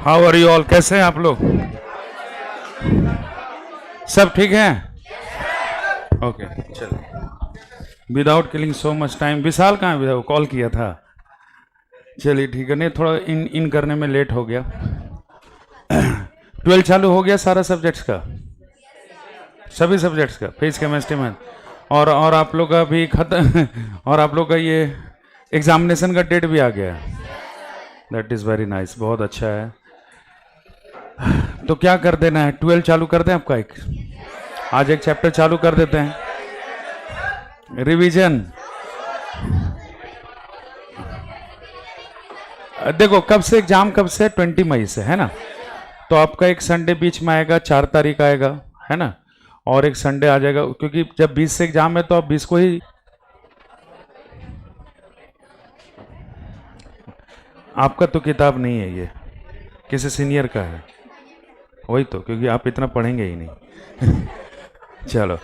How are you all, कैसे हैं आप लोग? सब ठीक है? ओके चलो, without killing so much time. Vishal कहाँ है? कॉल किया था। चलिए ठीक है, नहीं थोड़ा इन करने में लेट हो गया। 12 चालू हो गया सारा सब्जेक्ट्स का, सभी सब्जेक्ट्स का, फिजिक्स केमिस्ट्री में। और आप लोग का भी खत्म और आप लोग का ये एग्जामिनेशन का डेट भी आ गया है। दैट इज़ वेरी नाइस, बहुत अच्छा है। तो क्या कर देना है, 12 चालू कर दें आपका? आज एक चैप्टर चालू कर देते हैं, रिवीजन। देखो कब से एग्जाम, कब से? 20 मई से, है ना? तो आपका एक संडे बीच में आएगा, 4 तारीख आएगा, है ना? और एक संडे आ जाएगा, क्योंकि जब 20 से एग्जाम है तो आप 20 को ही। आपका तो किताब नहीं है, ये किसी सीनियर का है, वही तो, क्योंकि आप इतना पढ़ेंगे ही नहीं। चलो,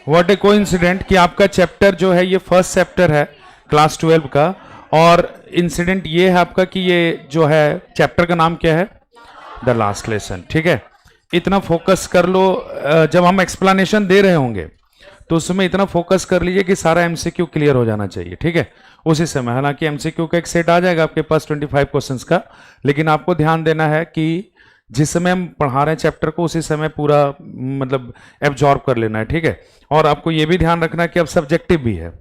व्हाट ए कोइंसिडेंट कि आपका चैप्टर जो है ये फर्स्ट चैप्टर है क्लास 12 का। और इंसिडेंट ये है आपका कि ये जो है चैप्टर का नाम क्या है? The last lesson. ठीक है, इतना फोकस कर लो। जब हम एक्सप्लेनेशन दे रहे होंगे तो उसमें इतना फोकस कर लीजिए कि सारा एमसीक्यू क्लियर हो जाना चाहिए। ठीक है, उसी समय, हालांकि एमसीक्यू का एक सेट आ जाएगा आपके पास 25 क्वेश्चंस का, लेकिन आपको ध्यान देना है कि जिस समय हम पढ़ा रहे हैं चैप्टर को उसी समय पूरा मतलब एब्जॉर्ब कर लेना है। ठीक है, और आपको ये भी ध्यान रखना है कि अब सब्जेक्टिव भी है,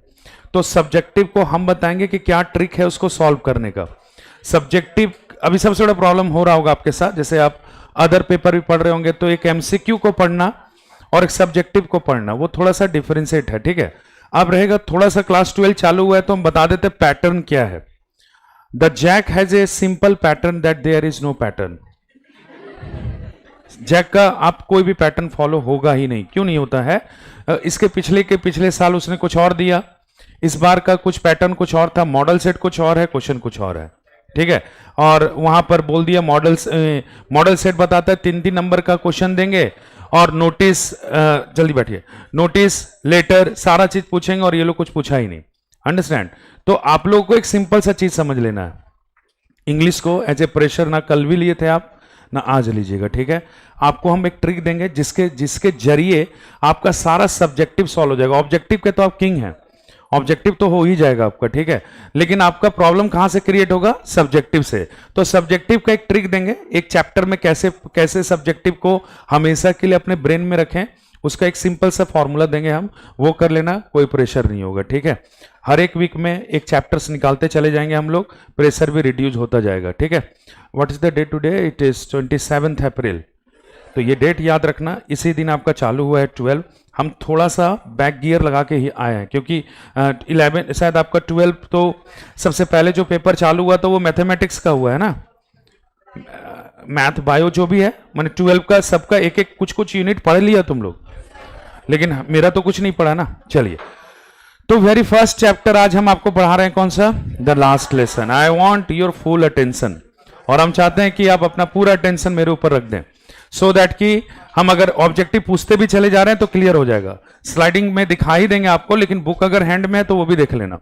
तो सब्जेक्टिव को हम बताएंगे कि क्या ट्रिक है उसको सॉल्व करने का। सब्जेक्टिव अभी सबसे बड़ा प्रॉब्लम हो रहा होगा आपके साथ, जैसे आप अदर पेपर भी पढ़ रहे होंगे तो एक एमसीक्यू को पढ़ना और एक सब्जेक्टिव को पढ़ना, वो थोड़ा सा डिफरेंशिएट है। ठीक है, अब रहेगा थोड़ा सा, क्लास 12 चालू हुआ है तो हम बता देते पैटर्न क्या है। The Jack has a simple pattern that there is no pattern. Jack का आप कोई भी पैटर्न फॉलो होगा ही नहीं। क्यों नहीं होता है? इसके पिछले साल उसने कुछ और दिया, इस बार का कुछ पैटर्न कुछ और था, मॉडल सेट कुछ और है, क्वेश्चन कुछ और है। ठीक है, और वहां पर बोल दिया मॉडल सेट बताता है 3-3 नंबर का क्वेश्चन देंगे और नोटिस, जल्दी बैठिए, नोटिस लेटर सारा चीज पूछेंगे और ये लोग कुछ पूछा ही नहीं। अंडरस्टैंड? तो आप लोगों को एक सिंपल सा चीज समझ लेना है, इंग्लिश को एज ए प्रेशर ना कल भी लिए थे आप ना आज लीजिएगा। ठीक है, आपको हम एक ट्रिक देंगे जिसके जरिए आपका सारा सब्जेक्टिव सॉल्व हो जाएगा। ऑब्जेक्टिव के तो आप किंग हैं, ऑब्जेक्टिव तो हो ही जाएगा आपका। ठीक है, लेकिन आपका प्रॉब्लम कहां से क्रिएट होगा? सब्जेक्टिव से। तो सब्जेक्टिव का एक ट्रिक देंगे, एक चैप्टर में कैसे सब्जेक्टिव को हमेशा के लिए अपने ब्रेन में रखें, उसका एक सिंपल सा फॉर्मूला देंगे हम, वो कर लेना, कोई प्रेशर नहीं होगा। ठीक है, हर एक वीक में एक चैप्टर्स निकालते चले जाएंगे हम लोग, प्रेशर भी रिड्यूस होता जाएगा। ठीक है, what is the date today? It is 27 April. तो ये डेट याद रखना, इसी दिन आपका चालू हुआ है 12। हम थोड़ा सा बैक गियर लगा के ही आए हैं, क्योंकि 11 शायद आपका 12 तो सबसे पहले जो पेपर चालू हुआ तो वो मैथमेटिक्स का हुआ है ना, मैथ बायो जो भी है, मैंने 12 का सबका एक एक कुछ यूनिट पढ़ लिया तुम लोग, लेकिन मेरा तो कुछ नहीं पढ़ा ना। चलिए, तो वेरी फर्स्ट चैप्टर आज हम आपको पढ़ा रहे हैं, कौन सा? The last lesson. I want your full attention, और हम चाहते हैं कि आप अपना पूरा अटेंशन मेरे ऊपर रख दें, सो दैट कि हम अगर ऑब्जेक्टिव पूछते भी चले जा रहे हैं तो क्लियर हो जाएगा। स्लाइडिंग में दिखा ही देंगे आपको, लेकिन बुक अगर हैंड में है तो वो भी देख लेना।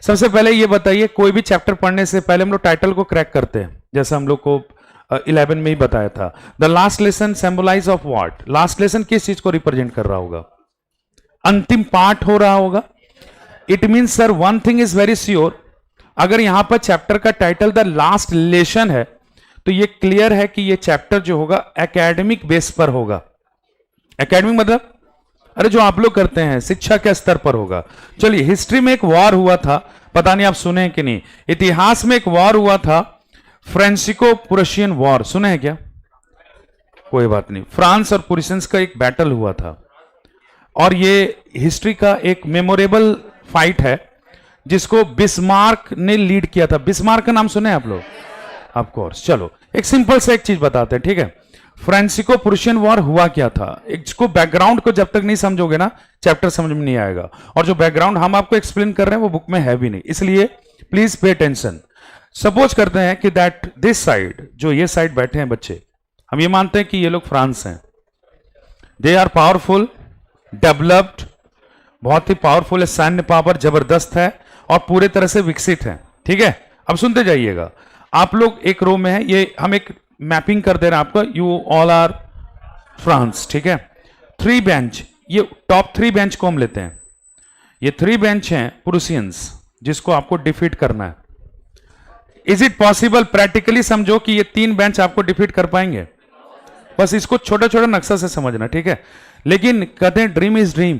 सबसे पहले ये बताइए, कोई भी चैप्टर पढ़ने से पहले हम लोग टाइटल को क्रैक करते हैं, जैसा हम लोग को 11 में ही बताया था। The last lesson symbolise of what? Last lesson किस चीज को रिप्रेजेंट कर रहा होगा? अंतिम पार्ट हो रहा होगा। It mean sir one thing is very sure, अगर यहां पर चैप्टर का टाइटल द लास्ट लेसन है तो ये क्लियर है कि ये चैप्टर जो होगा एकेडमिक बेस पर होगा। एकेडमिक मतलब अरे जो आप लोग करते हैं शिक्षा के स्तर पर होगा। चलिए, हिस्ट्री में एक वॉर हुआ था, पता नहीं आप सुने हैं कि नहीं, इतिहास में एक वॉर हुआ था, फ्रांसिको प्रुशियन वॉर, सुने हैं क्या? कोई बात नहीं, फ्रांस और प्रुशियंस का एक बैटल हुआ था, और ये हिस्ट्री का एक मेमोरेबल फाइट है जिसको बिस्मार्क ने लीड किया था। बिस्मार्क का नाम सुने आप लोग? Of course. चलो, एक सिंपल से एक चीज बताते हैं। ठीक है, फ्रांसिको प्रुशियन वॉर हुआ क्या था, इसको बैकग्राउंड को जब तक नहीं समझोगे ना चैप्टर समझ में नहीं आएगा, और जो बैकग्राउंड हम आपको एक्सप्लेन कर रहे हैं वो बुक में है भी नहीं, इसलिए प्लीज पे अटेंशन। सपोज करते हैं कि दैट दिस साइड, जो ये साइड बैठे हैं बच्चे, हम ये मानते हैं कि ये लोग फ्रांस हैं, दे आर पावरफुल, डेवलप्ड, बहुत ही पावरफुल है, सैन्य पावर जबरदस्त है और पूरे तरह से विकसित है। ठीक है, अब सुनते जाइएगा। आप लोग एक रो में है, ये हम एक मैपिंग कर दे रहे हैं आपका, यू ऑल आर फ्रांस, ठीक है। 3 बेंच, ये टॉप 3 बेंच को हम लेते हैं। ये 3 बेंच हैं प्रूसियंस, जिसको आपको डिफीट करना है। Is it possible? प्रैक्टिकली समझो कि ये 3 बेंच आपको डिफीट कर पाएंगे? बस इसको छोटा छोटा नक्शा से समझना, ठीक है। लेकिन कहते हैं ड्रीम इज ड्रीम।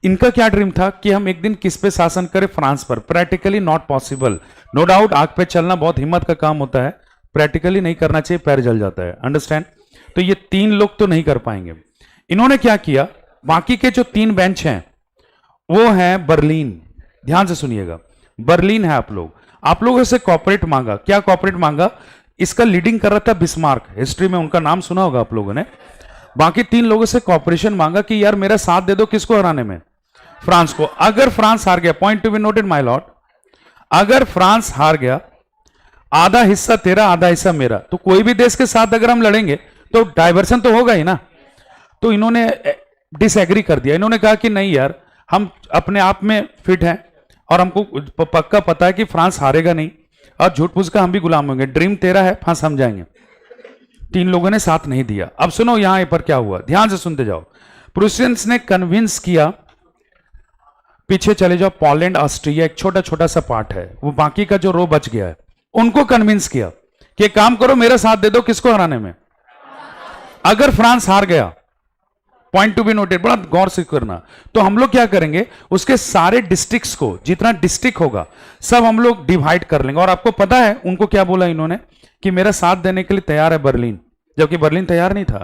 इनका क्या ड्रीम था कि हम एक दिन किस पे शासन करें? फ्रांस पर। Practically not possible, no doubt. आग पे चलना बहुत हिम्मत का काम होता है, प्रैक्टिकली नहीं करना चाहिए, पैर जल जाता है, अंडरस्टैंड। तो ये 3 लोग तो नहीं कर पाएंगे। इन्होंने क्या किया, बाकी के जो 3 बेंच हैं वो हैं बर्लिन। ध्यान से सुनिएगा, बर्लिन है। आप लोगों से कॉर्पोरेट मांगा। क्या कॉर्पोरेट मांगा? इसका लीडिंग कर रहा था बिस्मार्क, हिस्ट्री में उनका नाम सुना होगा आप लोगों ने। बाकी 3 लोगों से कॉर्पोरेशन मांगा कि यार मेरा साथ दे दो, किसको हराने में? फ्रांस को। अगर फ्रांस हार गया, point to be noted my Lord, अगर फ्रांस हार गया, आधा हिस्सा तेरा आधा हिस्सा मेरा। तो कोई भी देश के साथ अगर हम लड़ेंगे तो डाइवर्सन तो होगा ही ना। तो इन्होंने डिसएग्री कर दिया। इन्होंने कहा कि नहीं यार, हम अपने आप में फिट हैं और हमको पक्का पता है कि फ्रांस हारेगा नहीं, और झूठ फूस का हम भी गुलाम होंगे। ड्रीम तेरा है, फांस हम जाएंगे। 3 लोगों ने साथ नहीं दिया। अब सुनो यहां पर क्या हुआ, ध्यान से सुनते जाओ। प्रूसियंस ने कन्विंस किया, पीछे चले जाओ, पोलैंड ऑस्ट्रिया एक छोटा छोटा सा पार्ट है, वो बाकी का जो रो बच गया है, उनको कन्विंस किया कि काम करो, मेरा साथ दे दो, किसको हराने में? अगर फ्रांस हार गया, पॉइंट टू बी नोटेड, बड़ा गौर से करना, तो हम लोग क्या करेंगे, उसके सारे डिस्ट्रिक्ट्स को, जितना डिस्ट्रिक्ट होगा सब हम लोग डिवाइड कर लेंगे। और आपको पता है उनको क्या बोला इन्होंने, कि मेरा साथ देने के लिए तैयार है बर्लिन, जबकि बर्लिन तैयार नहीं था।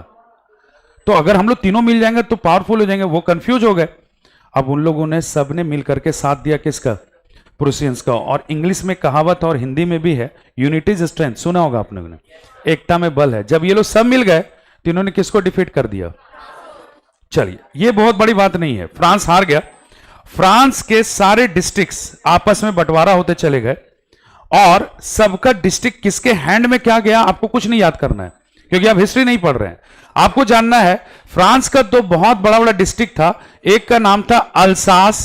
तो अगर हम लोग तीनों मिल जाएंगे तो पावरफुल हो जाएंगे। वो कंफ्यूज हो गए। अब उन लोगों ने सबने मिल करके साथ दिया, किसका? प्रूसियंस का। और इंग्लिश में कहावत और हिंदी में भी है, यूनिटी इज स्ट्रेंथ, सुना होगा आपने, एकता में बल है। जब ये लोग सब मिल गए तो इन्होंने किसको डिफीट कर दिया? चलिए, ये बहुत बड़ी बात नहीं है। फ्रांस हार गया, फ्रांस के सारे डिस्ट्रिक्ट्स आपस में बंटवारा होते चले गए, और सबका डिस्ट्रिक्ट किसके हैंड में क्या गया आपको कुछ नहीं याद करना है, क्योंकि आप हिस्ट्री नहीं पढ़ रहे हैं। आपको जानना है फ्रांस का तो बहुत बड़ा बड़ा डिस्ट्रिक्ट था। एक का नाम था अल्सास,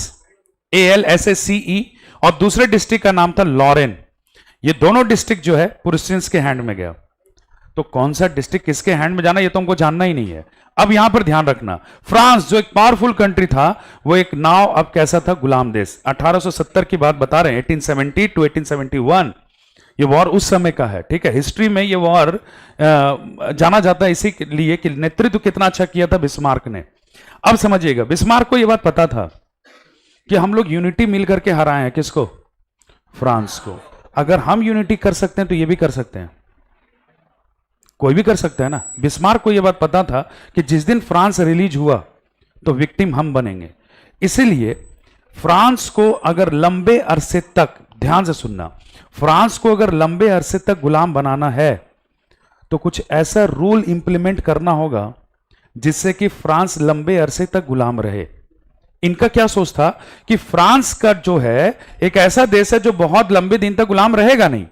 ALSACE, और दूसरे डिस्ट्रिक्ट का नाम था लॉरेन। ये दोनों डिस्ट्रिक्ट जो है प्रूसियंस के हैंड में गया। तो कौन सा डिस्ट्रिक्ट किसके हैंड में जाना, ये तो हमको जानना ही नहीं है। अब यहां पर ध्यान रखना, फ्रांस जो एक पावरफुल कंट्री था, वो एक नाव अब कैसा था, गुलाम देश। 1870 की बात बता रहे हैं, 1870 टू 1871 ये वॉर उस समय का है, ठीक है। हिस्ट्री में ये वॉर जाना जाता है इसीलिए कि नेतृत्व कितना अच्छा किया था बिस्मार्क ने। अब समझिएगा, बिस्मार्क को यह बात पता था कि हम लोग यूनिटी मिल करके हराए हैं, किसको? फ्रांस को। अगर हम यूनिटी कर सकते हैं तो ये भी कर सकते हैं, कोई भी कर सकता है ना। बिस्मार्क को यह बात पता था कि जिस दिन फ्रांस रिलीज हुआ तो विक्टिम हम बनेंगे। इसीलिए फ्रांस को अगर लंबे अरसे तक, ध्यान से सुनना, फ्रांस को अगर लंबे अरसे तक गुलाम बनाना है तो कुछ ऐसा रूल इंप्लीमेंट करना होगा जिससे कि फ्रांस लंबे अरसे तक गुलाम रहे। इनका क्या सोच था कि फ्रांस का जो है एक ऐसा देश है जो बहुत लंबे दिन तक गुलाम रहेगा नहीं।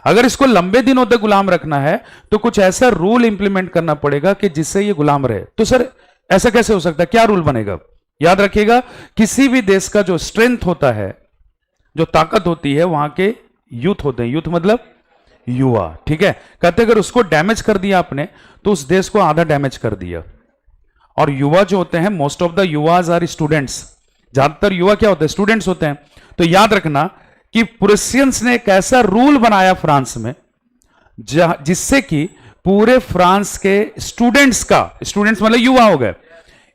अगर इसको लंबे दिनों तक गुलाम रखना है तो कुछ ऐसा रूल इंप्लीमेंट करना पड़ेगा कि जिससे ये गुलाम रहे। तो सर ऐसा कैसे हो सकता है, क्या रूल बनेगा? याद रखिएगा, किसी भी देश का जो स्ट्रेंथ होता है, जो ताकत होती है, वहां के यूथ होते हैं। यूथ मतलब युवा, ठीक है। कहते अगर उसको डैमेज कर दिया आपने तो उस देश को आधा डैमेज कर दिया। और युवा जो होते हैं, मोस्ट ऑफ द युवाज आर स्टूडेंट्स, ज्यादातर युवा क्या होते हैं, स्टूडेंट्स होते हैं। तो याद रखना कि प्रूसियंस ने एक ऐसा रूल बनाया फ्रांस में जिससे कि पूरे फ्रांस के स्टूडेंट्स का, स्टूडेंट्स मतलब युवा हो गए,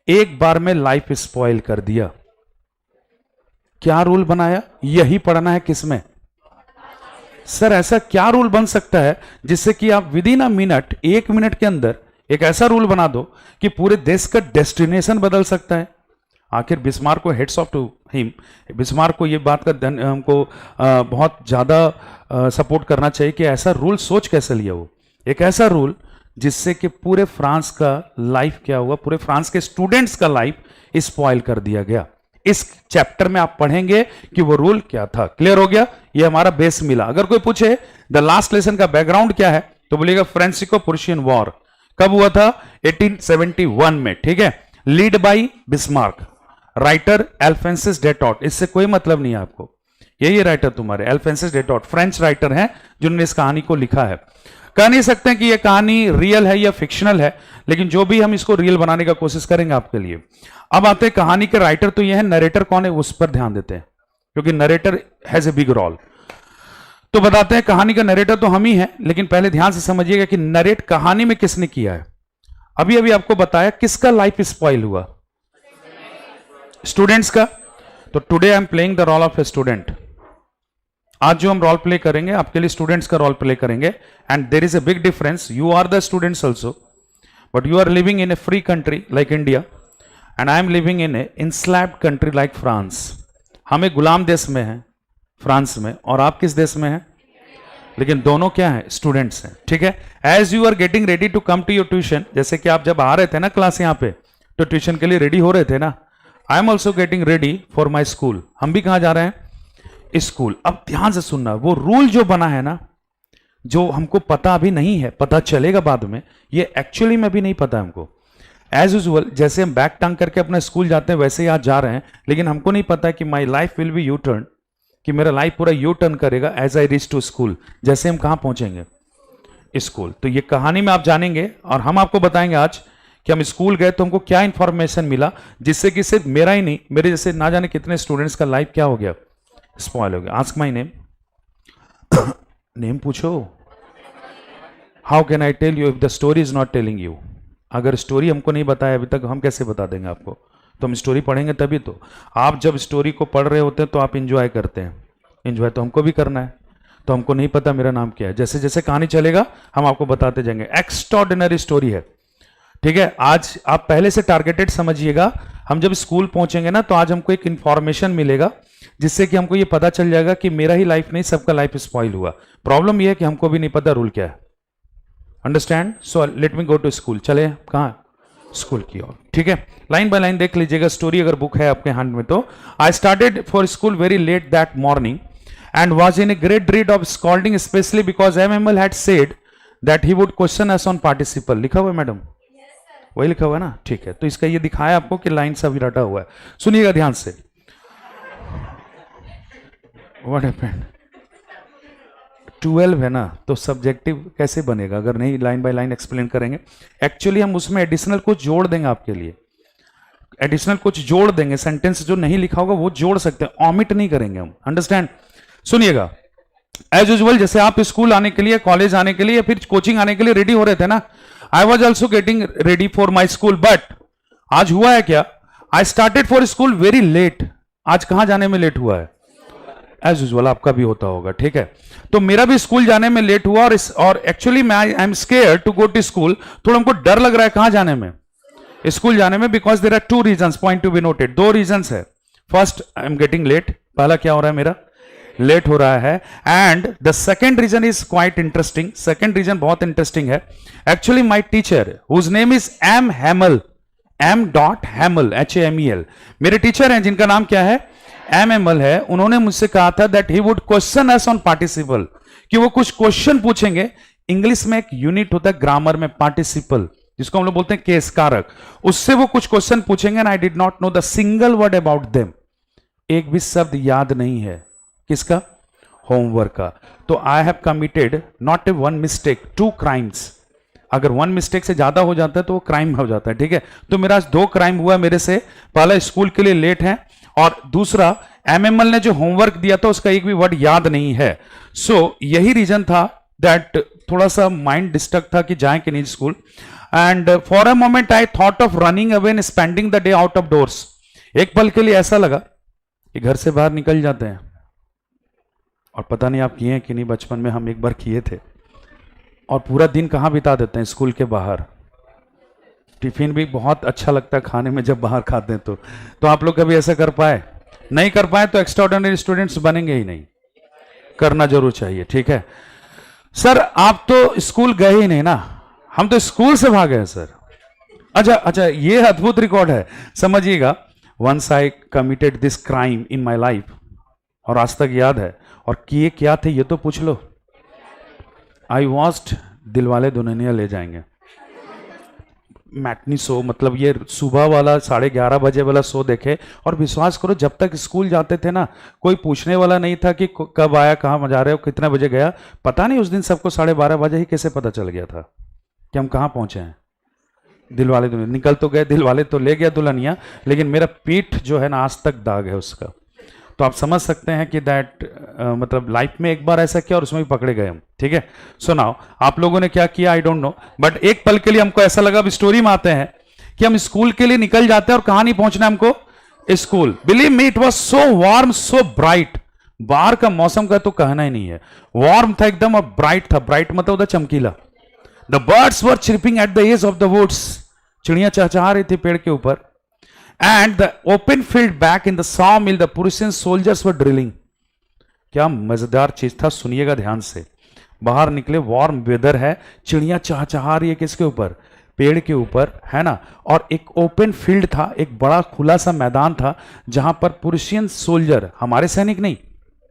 एक बार में लाइफ स्पॉइल कर दिया। क्या रूल बनाया? यही पढ़ना है किसमें? सर ऐसा क्या रूल बन सकता है जिससे कि आप with in a minute, 1 minute के अंदर एक ऐसा रूल बना दो कि पूरे देश का डेस्टिनेशन बदल सकता है? आखिर बिस्मार्क को, hats off to him, Bismarck को ये बात का हमको बहुत ज़्यादा सपोर्ट करना चाहिए कि ऐसा रूल सोच कैसे लिया वो, एक ऐसा रूल जिससे कि पूरे फ्रांस का लाइफ क्या हुआ, पूरे फ्रांस के स्टूडेंट्स का लाइफ स्पॉइल कर दिया गया। इस चैप्टर में आप पढ़ेंगे कि वो रूल क्या था। क्लियर हो गया? ये हमारा बेस मिला। अगर कोई पूछे द लास्ट लेसन का बैकग्राउंड क्या है तो बोलेगा फ्रांसिको प्रूशियन वॉर कब हुआ था? 1871 में, ठीक है। Lead by Bismarck, writer Alphonsus day taught. इससे कोई मतलब नहीं है आपको, यही राइटर तुम्हारे अल्फोंसस डेटॉट, फ्रेंच राइटर हैं जिन्होंने इस कहानी को लिखा है। कह नहीं सकते कि यह कहानी रियल है या फिक्शनल है, लेकिन जो भी हम इसको रियल बनाने का कोशिश करेंगे आपके लिए। अब आते हैं कहानी के राइटर तो ये है, नरेटर कौन है उस पर ध्यान देते हैं, क्योंकि narrator has a big role. तो बताते हैं कहानी का नरेटर तो हम ही हैं, लेकिन पहले ध्यान से समझिएगा कि नरेट कहानी में किसने किया है। अभी अभी आपको बताया किसका लाइफ स्पॉइल हुआ, स्टूडेंट्स का। तो today I am playing the role of a student. आज जो हम रोल प्ले करेंगे आपके लिए स्टूडेंट्स का रोल प्ले करेंगे, and there is a big difference. You are the students also, but you are living in a free country like India, and I am living in a enslaved country like France. हम एक गुलाम देश में हैं France में, और आप किस देश में हैं, लेकिन दोनों क्या हैं, स्टूडेंट्स हैं। ठीक है, as you are getting ready to come to your tuition, जैसे कि आप जब आ रहे थे ना क्लास यहाँ पे, तो ट्यूशन के लिए रेडी हो रहे थे ना, I am also getting ready for my school. हम भी कहाँ जा रहे हैं, स्कूल। अब ध्यान से सुनना, वो रूल जो बना है ना, जो हमको पता अभी नहीं है, पता चलेगा बाद में, ये एक्चुअली में भी नहीं पता हमको। एज यूजुअल जैसे हम बैग टांग करके अपना स्कूल जाते हैं वैसे ही आज जा रहे हैं, लेकिन हमको नहीं पता कि my life will be U turn, कि मेरा लाइफ पूरा यू टर्न करेगा as I reach to school. जैसे हम कहां पहुंचेंगे, स्कूल। तो ये कहानी में आप जानेंगे, और हम आपको बताएंगे आज कि हम स्कूल गए तो हमको क्या इंफॉर्मेशन मिला, जिससे कि सिर्फ मेरा ही नहीं, मेरे जैसे ना जाने कितने स्टूडेंट्स का लाइफ क्या हो गया, स्पॉइल हो गया। आस्क माई नेम, नेम पूछो। How can I tell you if the story is not telling you. अगर स्टोरी हमको नहीं बताया अभी तक, हम कैसे बता देंगे आपको। तो हम स्टोरी पढ़ेंगे तभी तो। आप जब स्टोरी को पढ़ रहे होते हैं तो आप इंजॉय करते हैं, इंजॉय तो हमको भी करना है। तो हमको नहीं पता मेरा नाम क्या है, जैसे जैसे कहानी चलेगा हम आपको बताते जाएंगे। एक्स्ट्राऑर्डिनरी स्टोरी है, ठीक है। आज आप पहले से टारगेटेड समझिएगा, हम जब स्कूल पहुंचेंगे ना तो आज हमको एक इंफॉर्मेशन मिलेगा, जिससे कि हमको ये पता चल जाएगा कि मेरा ही लाइफ नहीं, सबका लाइफ स्पॉइल हुआ। प्रॉब्लम ये है कि हमको भी नहीं पता रूल क्या है। Understand? So let me go to school. चले कहां, स्कूल की ओर। ठीक है, लाइन बाय लाइन देख लीजिएगा स्टोरी, अगर बुक है आपके हैंड में तो। आई started for school very let that morning and was in a great dread of scolding, especially because MML had said that he would question us on participle। लिखा हुआ है मैडम? वही लिखा हुआ है ना, ठीक है। तो इसका ये दिखाया आपको कि लाइन सब रटा हुआ है, सुनिएगा ध्यान से। What happened? 12 है ना, तो सब्जेक्टिव कैसे बनेगा अगर नहीं लाइन बाय लाइन एक्सप्लेन करेंगे। एक्चुअली हम उसमें एडिशनल कुछ जोड़ देंगे आपके लिए, एडिशनल कुछ जोड़ देंगे, सेंटेंस जो नहीं लिखा होगा वो जोड़ सकते हैं, ऑमिट नहीं करेंगे हम। अंडरस्टैंड? सुनिएगा, एज यूजुअल जैसे आप स्कूल आने के लिए, कॉलेज आने के लिए या फिर कोचिंग आने के लिए रेडी हो रहे थे ना, I was also getting ready for my school. But आज हुआ है क्या, I started for school very late. आज कहां जाने में लेट हुआ है, एज यूजुअल आपका भी होता होगा, ठीक है। तो मेरा भी स्कूल जाने में लेट हुआ, और एक्चुअली मैं I am scared to go to school. थोड़ा हमको डर लग रहा है कहां जाने में, स्कूल जाने में, because there are 2 reasons, point to be noted. 2 reasons है। First, I am getting late, पहला क्या हो रहा है मेरा, लेट हो रहा है। And the second reason is quite interesting, second reason बहुत इंटरेस्टिंग है। Actually my teacher whose name is M Hamel, M.Hamel, HAMEL, मेरे टीचर हैं जिनका नाम क्या है, MML है। उन्होंने मुझसे कहा था that he would question us on participle, कि वो कुछ क्वेश्चन पूछेंगे। इंग्लिश में एक यूनिट होता है ग्रामर में, पार्टिसिपल, जिसको हम लोग बोलते हैं केस कारक, उससे वो कुछ क्वेश्चन पूछेंगे। And I did not know the single word about them, एक भी शब्द याद नहीं है। किसका, होमवर्क का। तो I have committed not a 1 mistake, 2 crimes. अगर 1 मिस्टेक से ज्यादा हो जाता है तो वो क्राइम हो जाता है, ठीक है। तो मेरा आज 2 क्राइम हुआ मेरे से, पहला स्कूल के लिए लेट है, और दूसरा MML ने जो होमवर्क दिया था उसका एक भी वर्ड याद नहीं है। सो यही रीजन था दैट थोड़ा सा माइंड डिस्टर्ब था कि जाए कि नहीं school. And for a moment I thought of running away and spending the day out of doors. एक पल के लिए ऐसा लगा कि घर से बाहर निकल जाते हैं, और पता नहीं आप किए हैं कि नहीं, बचपन में हम एक बार किए थे, और पूरा दिन कहां बिता देते हैं, स्कूल के बाहर। टिफिन भी बहुत अच्छा लगता है खाने में जब बाहर खाते हैं तो आप लोग कभी ऐसा कर पाए? नहीं कर पाए तो एक्स्ट्राऑर्डिनरी स्टूडेंट्स बनेंगे ही नहीं, करना जरूर चाहिए, ठीक है। सर आप तो स्कूल गए ही नहीं ना, हम तो स्कूल से भागे हैं सर। अच्छा, ये अद्भुत रिकॉर्ड है, समझिएगा। Once I committed this crime in my life, और आज तक याद है। और किए क्या थे ये तो पूछ लो। आई वॉच्ड दिलवाले दुल्हनिया ले जाएंगे, मैटनी शो, मतलब ये सुबह वाला 11:30 बजे वाला शो देखे, और विश्वास करो जब तक स्कूल जाते थे ना, कोई पूछने वाला नहीं था कि कब आया, कहाँ जा रहे हो, कितने बजे गया। पता नहीं उस दिन सबको 12:30 बजे ही कैसे पता चल गया था कि हम कहाँ पहुंचे हैं। दिलवाले दुल्हनिया निकल तो गए, दिलवाले तो ले गया दुल्हनिया, लेकिन मेरा पीठ जो है ना आज तक दाग है उसका। तो आप समझ सकते हैं कि दैट मतलब लाइफ में एक बार ऐसा किया और उसमें भी पकड़े गए हम। ठीक है, सो नाउ आप लोगों ने क्या किया आई डोंट नो, बट एक पल के लिए हमको ऐसा लगा, अब स्टोरी में आते हैं कि हम स्कूल के लिए निकल जाते हैं और कहां नहीं पहुंचना हमको, school. Believe me it was so warm so bright, बाहर का मौसम का तो कहना ही नहीं है, वार्म था एकदम और ब्राइट था। ब्राइट मतलब उधर चमकीला। The birds were chirping at the edge of the woods, चिड़ियां चहचहा रही थी पेड़ के ऊपर। And the open field back in the saw mill the Prussian soldiers were drilling. क्या मजेदार चीज था, सुनिएगा ध्यान से। बाहर निकले, वार्म वेदर है, चिड़ियां चहचहा रही है किसके ऊपर, पेड़ के ऊपर, है ना। और एक ओपन फील्ड था, एक बड़ा खुला सा मैदान था जहां पर पुरुषियन सोल्जर, हमारे सैनिक नहीं,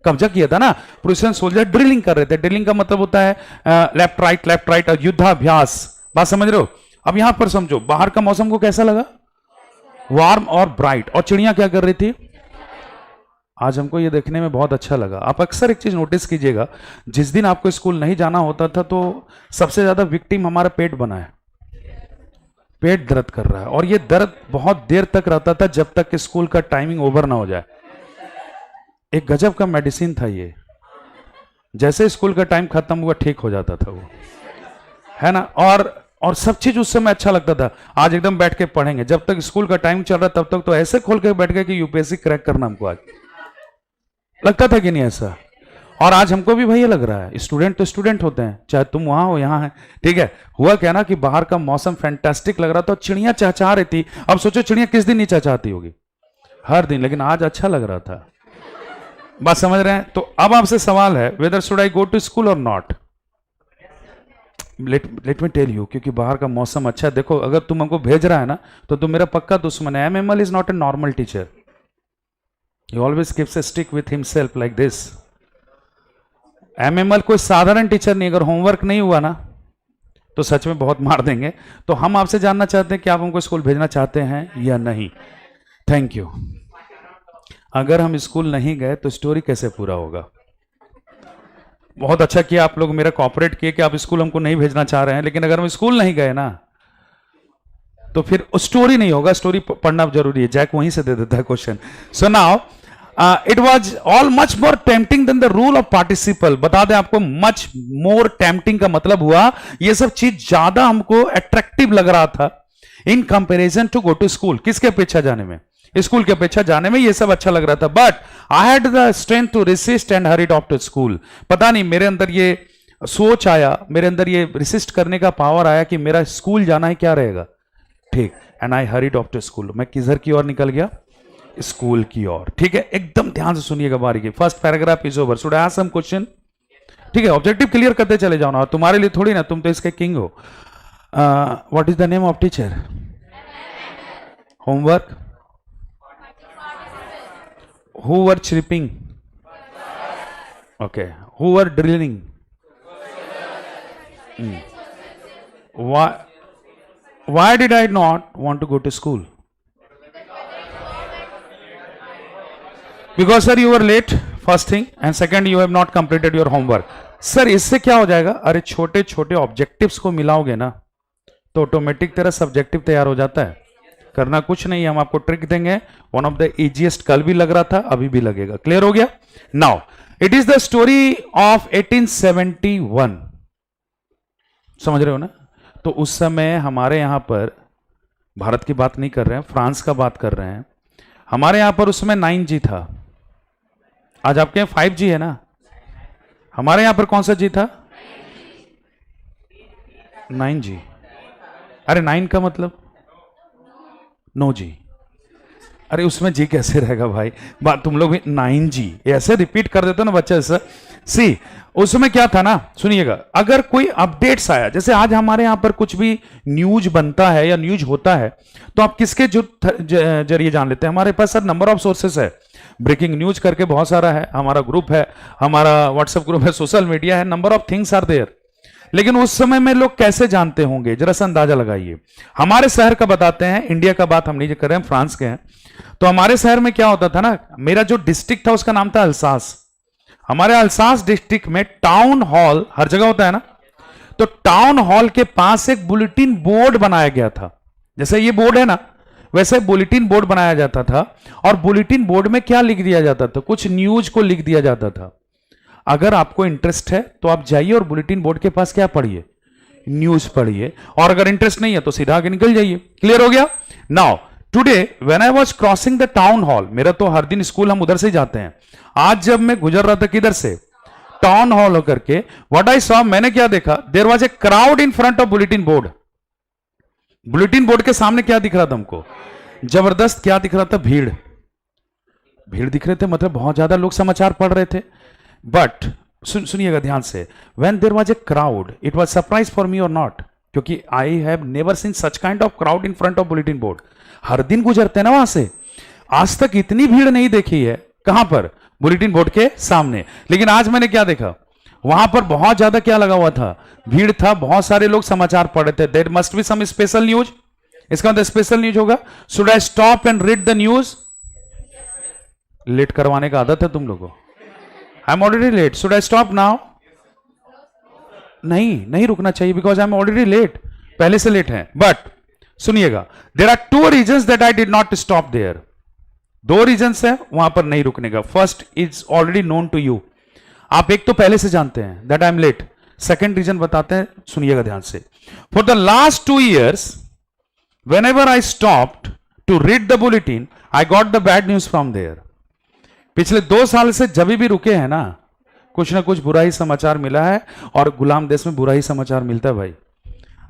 कब्जा किया था ना, पुरुषियन सोल्जर ड्रिलिंग कर रहे थे। ड्रिलिंग का मतलब होता है लेफ्ट राइट और युद्धाभ्यास। बात समझ रहे हो। अब यहां पर समझो, बाहर का मौसम को कैसा लगा, वार्म और ब्राइट, और चिड़ियां क्या कर रही थी। आज हमको ये देखने में बहुत अच्छा लगा। आप अक्सर एक चीज नोटिस कीजिएगा, जिस दिन आपको स्कूल नहीं जाना होता था तो सबसे ज्यादा विक्टिम हमारा पेट बना है, पेट दर्द कर रहा है, और ये दर्द बहुत देर तक रहता था जब तक कि स्कूल का टाइमिंग ओवर ना हो जाए। एक गजब का मेडिसिन था ये, जैसे स्कूल का टाइम खत्म हुआ ठीक हो जाता था वो, है ना। और सब चीज उस समय अच्छा लगता था। आज एकदम बैठ के पढ़ेंगे, जब तक स्कूल का टाइम चल रहा तब तक तो ऐसे खोल के बैठ गए कि यूपीएससी क्रैक करना हमको आज लगता था कि नहीं ऐसा। और आज हमको भी भैया लग रहा है, स्टूडेंट तो स्टूडेंट होते हैं, चाहे तुम वहां हो यहां है, ठीक है। हुआ क्या ना कि बाहर का मौसम फैंटास्टिक लग रहा था, चिड़ियां चहचहा रही थी। अब सोचो चिड़ियां किस दिन नहीं चहचहाती होगी, हर दिन, लेकिन आज अच्छा लग रहा था। बात समझ रहे हैं। तो अब आपसे सवाल है, whether should I go to school और not. Let me tell you, क्योंकि बाहर का मौसम अच्छा है। देखो, अगर तुम हमको भेज रहा है ना तो तुम मेरा पक्का दुश्मन है। MML is not a normal teacher, he always keeps A stick with himself like this. MML कोई साधारण टीचर नहीं, अगर होमवर्क नहीं हुआ ना तो सच में बहुत मार देंगे। तो हम आपसे जानना चाहते हैं कि आप हमको स्कूल भेजना चाहते हैं या नहीं। Thank you. अगर हम स्कूल नहीं गए तो स्टोरी कैसे पूरा होगा। बहुत अच्छा किया आप लोग मेरा कॉपरेट किए कि आप स्कूल हमको नहीं भेजना चाह रहे हैं, लेकिन अगर हम स्कूल नहीं गए ना तो फिर स्टोरी नहीं होगा। स्टोरी पढ़ना जरूरी है, जैक वहीं से दे देता है question. So now it was all much more tempting than the rule of participle. बता दें आपको, मच मोर टेम्पटिंग का मतलब हुआ ये सब चीज ज्यादा हमको अट्रैक्टिव लग रहा था in comparison to go to school. किसके अपेक्षा जाने में, स्कूल के अपेक्षा जाने में ये सब अच्छा लग रहा था। But I had the strength to resist and hurried off to school. पता नहीं मेरे अंदर ये सोच आया, मेरे अंदर ये रेसिस्ट करने का पावर आया कि मेरा स्कूल जाना ही क्या रहेगा, ठीक। And I hurried off to school, मैं किधर की ओर निकल गया, स्कूल की ओर। ठीक है, एकदम ध्यान से सुनिएगा बारीकी। First paragraph is over, should I ask some question. ठीक है, ऑब्जेक्टिव क्लियर करते चले जाओ ना, और तुम्हारे लिए थोड़ी ना, तुम तो इसके किंग हो। What is the name of teacher, homework, who were chirping, okay, who were drilling, why did I not want to go to school, because sir you were late, first thing, and second you have not completed your homework. Sir इससे क्या हो जाएगा, अरे छोटे छोटे objectives को मिलाओगे ना तो ऑटोमेटिक तेरा सब्जेक्टिव तैयार हो जाता है। करना कुछ नहीं, हम आपको ट्रिक देंगे, वन ऑफ द इजीएस्ट, कल भी लग रहा था अभी भी लगेगा। क्लियर हो गया। Now it is the story of 1871। समझ रहे हो ना। तो उस समय हमारे यहां पर, भारत की बात नहीं कर रहे हैं, फ्रांस का बात कर रहे हैं, हमारे यहां पर उस समय 9G था। आज आपके यहाँ 5G है ना, हमारे यहां पर कौन सा जी था, 9G। अरे 9 का मतलब 9G। अरे उसमें जी कैसे रहेगा भाई, बात तुम लोग भी 9G ऐसे रिपीट कर देते हो ना बच्चे से। सी उसमें क्या था ना, सुनिएगा, अगर कोई अपडेट्स आया, जैसे आज हमारे यहां पर कुछ भी न्यूज बनता है या न्यूज होता है तो आप किसके जरिए जान लेते हैं। हमारे पास सर नंबर ऑफ सोर्सेस है, ब्रेकिंग न्यूज करके बहुत सारा है, हमारा ग्रुप है, हमारा व्हाट्सएप ग्रुप है, सोशल मीडिया है, number of things are there. लेकिन उस समय में लोग कैसे जानते होंगे, जरा सा अंदाजा लगाइए। हमारे शहर का बताते हैं, इंडिया का बात हम नहीं कर रहे हैं, फ्रांस के हैं। तो हमारे शहर में क्या होता था ना, मेरा जो डिस्ट्रिक्ट था उसका नाम था अल्सास। हमारे अल्सास डिस्ट्रिक्ट में टाउन हॉल हर जगह होता है ना, तो टाउन हॉल के पास एक बुलेटिन बोर्ड बनाया गया था। जैसे ये बोर्ड है ना, वैसे बुलेटिन बोर्ड बनाया जाता था। और बुलेटिन बोर्ड में क्या लिख दिया जाता था, कुछ न्यूज को लिख दिया जाता था। अगर आपको इंटरेस्ट है तो आप जाइए और बुलेटिन बोर्ड के पास क्या पढ़िए, न्यूज पढ़िए। और अगर इंटरेस्ट नहीं है तो सीधा आगे निकल जाइए। क्लियर हो गया? Now today when I was crossing the town hall, मेरा तो हर दिन स्कूल हम उधर से जाते हैं, आज जब मैं गुजर रहा था किधर से, टाउन हॉल होकर के, व्हाट आई सॉ, मैंने क्या देखा, there was a crowd in front of bulletin board. Bulletin board के सामने क्या दिख रहा था हमको, जबरदस्त क्या दिख रहा था, भीड़। भीड़ दिख रहे थे, मतलब बहुत ज्यादा लोग समाचार पढ़ रहे थे। बट सुनिएगा ध्यान से, when there was a crowd, it was surprise for me और नॉट, क्योंकि I have never seen such kind of crowd in front of bulletin board. हर दिन गुजरते हैं ना वहां से, आज तक इतनी भीड़ नहीं देखी है। कहां पर? बुलेटिन बोर्ड के सामने। लेकिन आज मैंने क्या देखा, वहां पर बहुत ज्यादा क्या लगा हुआ था, भीड़ था, बहुत सारे लोग समाचार पढ़ रहे थे। There must be some special news, इसका मतलब स्पेशल न्यूज होगा। Should I stop and read the news? Late करवाने का आदत है तुम लोगों को। I am already late, should I stop now? नहीं रुकना चाहिए, because I am already late, पहले से लेट है। बट सुनिएगा, there are two reasons that I did not stop there. दो रीजंस है वहां पर नहीं रुकने का। First is already known to you, आप एक तो पहले से जानते हैं that I am late. Second reason बताते हैं, सुनिएगा ध्यान से। For the last 2 years, whenever I stopped to read the bulletin, I got the bad news from there. पिछले 2 साल से जब भी रुके हैं ना, कुछ ना कुछ बुरा ही समाचार मिला है, और गुलाम देश में बुरा ही समाचार मिलता है भाई।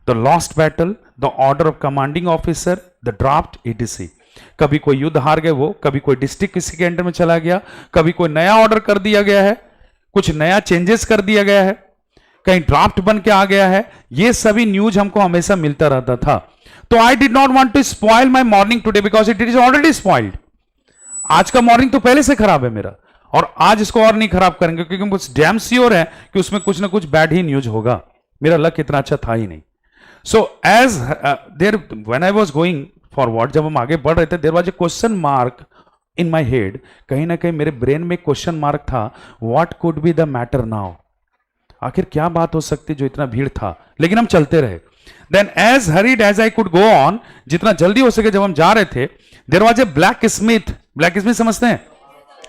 The lost battle, the order of commanding officer, the draft etc। कभी कोई युद्ध हार गए वो, कभी कोई डिस्ट्रिक्ट किसी के अंडर में चला गया, कभी कोई नया ऑर्डर कर दिया गया है, कुछ नया चेंजेस कर दिया गया है, कहीं ड्राफ्ट बन के आ गया है। ये सभी न्यूज हमको हमेशा मिलता रहता था। तो I did not want to spoil my morning today because it is already spoiled. आज का मॉर्निंग तो पहले से खराब है मेरा, और आज इसको और नहीं खराब करेंगे, क्योंकि हम कुछ डैम श्योर है कि उसमें कुछ ना कुछ बैड ही न्यूज होगा। मेरा लक इतना अच्छा था ही नहीं। So as there when I was going forward, जब हम आगे बढ़ रहे थे, there was a question mark in my head. कहीं ना कहीं मेरे ब्रेन में क्वेश्चन मार्क था, what could be the matter now, आखिर क्या बात हो सकती जो इतना भीड़ था। लेकिन हम चलते रहे। Then as hurried as I could go on, जितना जल्दी हो सके जब हम जा रहे थे, there was a blacksmith. Blacksmith समझते हैं,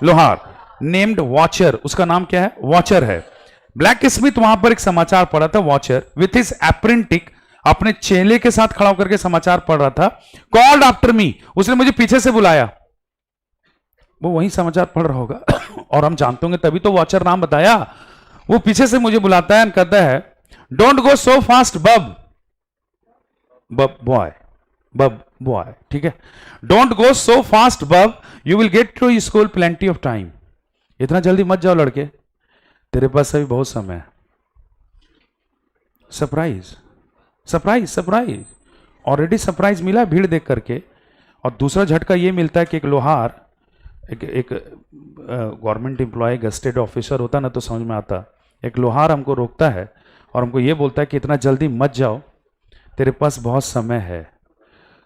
लोहार, नेम्ड वॉचर, उसका नाम क्या है, वॉचर है। ब्लैक स्मिथ वहां पर एक समाचार पढ़ा था, वॉचर विथ हिज एप्रेंटिक, अपने चेले के साथ खड़ा होकर के समाचार पढ़ रहा था। कॉल्ड आफ्टर मी, उसने मुझे पीछे से बुलाया। वो वही समाचार पढ़ रहा होगा और हम जानते होंगे, तभी तो वॉचर नाम बताया। वो पीछे से मुझे बुलाता है, कहता है, डोंट गो सो फास्ट बब, बब बॉय, बब बॉय, ठीक है, don't go so fast bub, you will get to school plenty of time. इतना जल्दी मत जाओ लड़के, तेरे पास अभी बहुत समय है। Surprise surprise surprise, already surprise मिला भीड़ देख करके। और दूसरा झटका ये मिलता है कि एक लोहार, एक गवर्नमेंट एम्प्लॉय, गस्टेड ऑफिसर होता ना तो समझ में आता, एक लोहार हमको रोकता है और हमको ये बोलता है कि इतना जल्दी मत जाओ, तेरे पास बहुत समय है।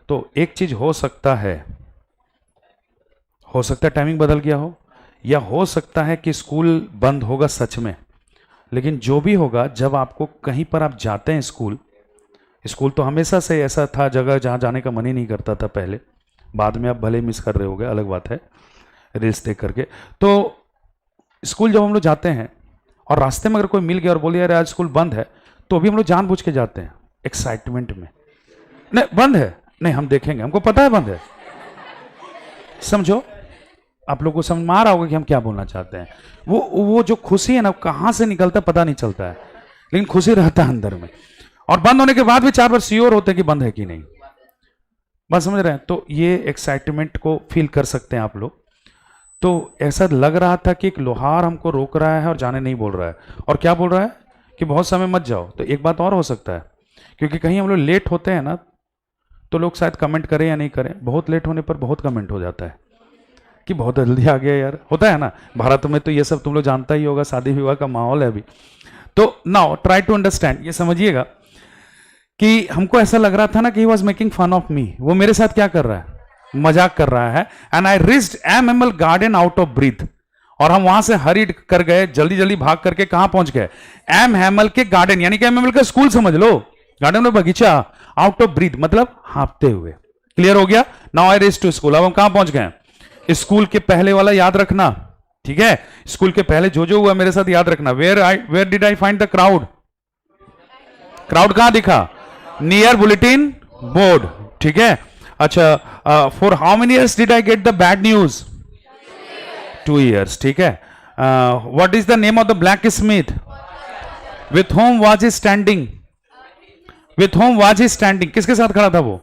तो एक चीज हो सकता है टाइमिंग बदल गया हो, या हो सकता है कि स्कूल बंद होगा सच में। लेकिन जो भी होगा, जब आपको कहीं पर आप जाते हैं, स्कूल तो हमेशा से ऐसा था जगह जहां जाने का मन ही नहीं करता था पहले, बाद में आप भले मिस कर रहे होगे, अलग बात है, रील्स देख करके। तो स्कूल जब हम लोग जाते हैं और रास्ते में अगर कोई मिल गया और बोले यार आज स्कूल बंद है, तो भी हम लोग जानबूझ के जाते हैं एक्साइटमेंट में, नहीं बंद है, नहीं हम देखेंगे, हमको पता है बंद है। समझो, आप लोग को समझ में आ रहा होगा कि हम क्या बोलना चाहते हैं। वो जो खुशी है ना, कहां से निकलता है पता नहीं चलता है, लेकिन खुशी रहता है अंदर में। और बंद होने के बाद भी 4 बार श्योर होते हैं कि बंद है कि नहीं, बस समझ रहे हैं। तो ये एक्साइटमेंट को फील कर सकते हैं आप लोग। तो ऐसा लग रहा था कि एक लोहार हमको रोक रहा है और जाने नहीं बोल रहा है, और क्या बोल रहा है कि बहुत समय मत जाओ। तो एक बात और हो सकता है, क्योंकि कहीं हम लोग लेट होते हैं ना, तो लोग शायद कमेंट करें या नहीं करें, बहुत लेट होने पर बहुत कमेंट हो जाता है कि बहुत जल्दी आ गया यार, होता है ना। भारत में तो ये सब तुम लोग जानता ही होगा, शादी विवाह का माहौल है अभी। तो नाउ ट्राई टू अंडरस्टैंड, ये समझिएगा कि हमको ऐसा लग रहा था ना कि he was making fun of me, वो मेरे साथ क्या कर रहा है, मजाक कर रहा है। And I reached MML garden out of breath, और हम वहां से हरी कर गए, जल्दी जल्दी भाग करके कहां पहुंच गए, एम हैमल के गार्डन, यानी कि एमएमएल का स्कूल समझ लो, गार्डन में बगीचा, आउट ऑफ ब्रीथ मतलब हाँपते हुए। क्लियर हो गया? Now I race to school. अब हम कहां पहुंच गए, स्कूल के पहले वाला याद रखना, ठीक है? स्कूल के पहले जो जो हुआ मेरे साथ याद रखना। Where did I find the crowd, crowd कहां दिखा, नियर बुलेटिन बोर्ड, ठीक है? अच्छा, for how many years did I get the bad news, 2 years, ठीक है? What is the name of the blacksmith, with whom was he standing, with whom was he standing, किसके साथ खड़ा था वो,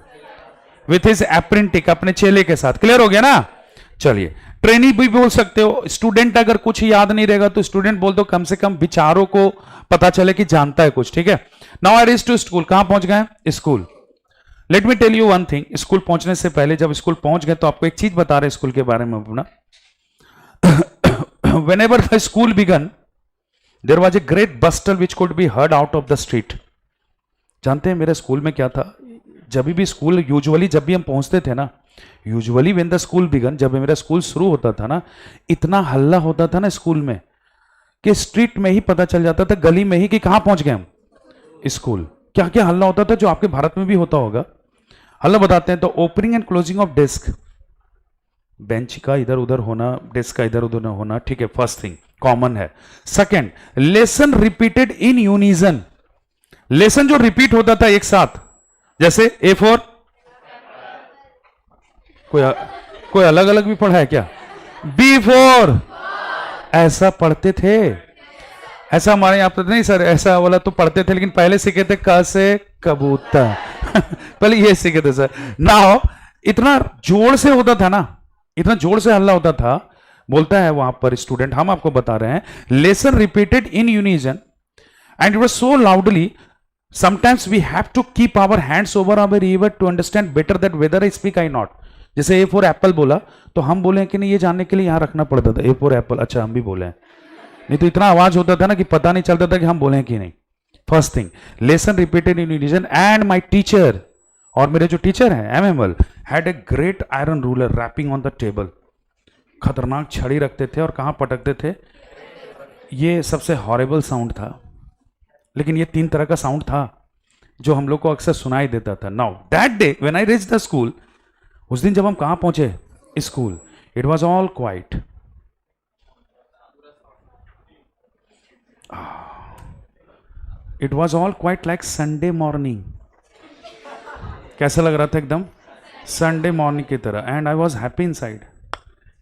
विथ हिज एप्रेंटिस, अपने चेले के साथ। क्लियर हो गया ना? चलिए, ट्रेनी भी बोल सकते हो। स्टूडेंट अगर कुछ याद नहीं रहेगा तो स्टूडेंट बोल दो, कम से कम विचारों को पता चले कि जानता है कुछ, ठीक है? Now I reach to school, कहां पहुंच गए, school. Let me tell you one thing, school पहुंचने से पहले, जब स्कूल पहुंच गए तो आपको एक चीज बता रहे स्कूल के बारे में अपना। Whenever the school began, there was a great bustle which could be heard out of the street. जानते हैं मेरे स्कूल में क्या था, जब भी स्कूल यूजुअली जब भी हम पहुंचते थे ना, usually when the school began, जब मेरा स्कूल शुरू होता था ना, इतना हल्ला होता था ना स्कूल में कि स्ट्रीट में ही पता चल जाता था, गली में ही, कि कहां पहुंच गए हम, स्कूल। क्या क्या हल्ला होता था जो आपके भारत में भी होता होगा। हल्ला बताते हैं तो opening and closing of desk, bench का इधर उधर होना, डेस्क का इधर उधर होना, ठीक है, फर्स्ट थिंग कॉमन है। Second, lesson repeated in unison, lesson जो रिपीट होता था एक साथ, जैसे A4, कोई अलग अलग भी पढ़ा है क्या, B4, ऐसा पढ़ते थे। ऐसा हमारे यहां पर नहीं सर, ऐसा वाला तो पढ़ते थे, लेकिन पहले सीखे थे क से कबूतर पहले ये सीखे थे सर। नाउ इतना जोर से होता था ना, इतना जोर से हल्ला होता था, बोलता है वहां पर स्टूडेंट, हम आपको बता रहे हैं, lesson repeated in unison and it was so loudly, sometimes we have to keep our hands over our ear to understand better that whether I speak I not. जैसे A4 एप्पल बोला तो हम बोले कि नहीं, ये जानने के लिए यहां रखना पड़ता था, A4 एप्पल, अच्छा हम भी बोले हैं, नहीं तो इतना आवाज होता था ना कि पता नहीं चलता था कि हम बोले कि नहीं। First thing, lesson repeated in unison and my teacher, और मेरे जो टीचर हैं MML, had a great iron ruler rapping on the table, खतरनाक छड़ी रखते थे और कहां पटकते थे, ये सबसे हॉरेबल साउंड था, लेकिन ये 3 तरह का साउंड था जो हम लोग को अक्सर सुनाई देता था। Now that day when I reach the school, उस दिन जब हम कहां पहुंचे, school, it was all quite, it was all quite like Sunday morning. कैसा लग रहा था, एकदम संडे मॉर्निंग की तरह, and I was happy in side,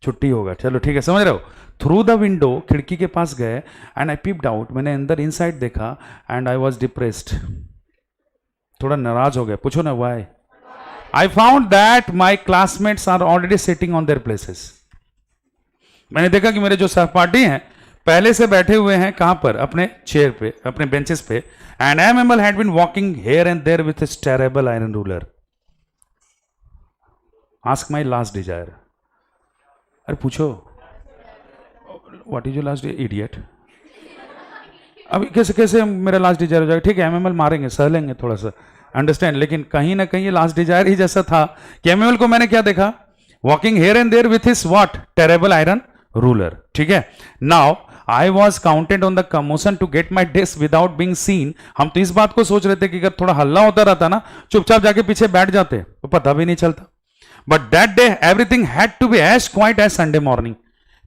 छुट्टी होगा, चलो ठीक है, समझ रहे हो। थ्रू द विंडो, खिड़की के पास गए, एंड आई पीप्ड आउट, मैंने अंदर इनसाइड देखा, एंड आई वॉज डिप्रेस्ड, थोड़ा नाराज हो गया। पूछो ना why. I found that my classmates are already sitting on their places. मैंने देखा कि मेरे जो सहपाठी हैं पहले से बैठे हुए हैं, कहां पर, अपने चेयर पे, अपने बेंचेस पे, and MML had been walking here and there with his terrible iron ruler. Ask my last desire. अरे पूछो, what is your last idiot. अभी कैसे कैसे मेरा लास्ट डिजायर हो जाएगा, ठीक है, एमएमएल मारेंगे, सह लेंगे थोड़ा सा, अंडरस्टैंड, लेकिन कहीं ना कहीं ये लास्ट डिजायर ही जैसा था कि एमएमएल को मैंने क्या देखा, walking here and there with his what, terrible iron ruler, ठीक है। Now I was counted on the commotion to get my desk without being seen. हम तो इस बात को सोच रहे थे कि अगर थोड़ा हल्ला होता रहता ना, चुपचाप जाके पीछे बैठ जाते तो पता भी नहीं चलता। But that day everything had to be as quiet as Sunday morning.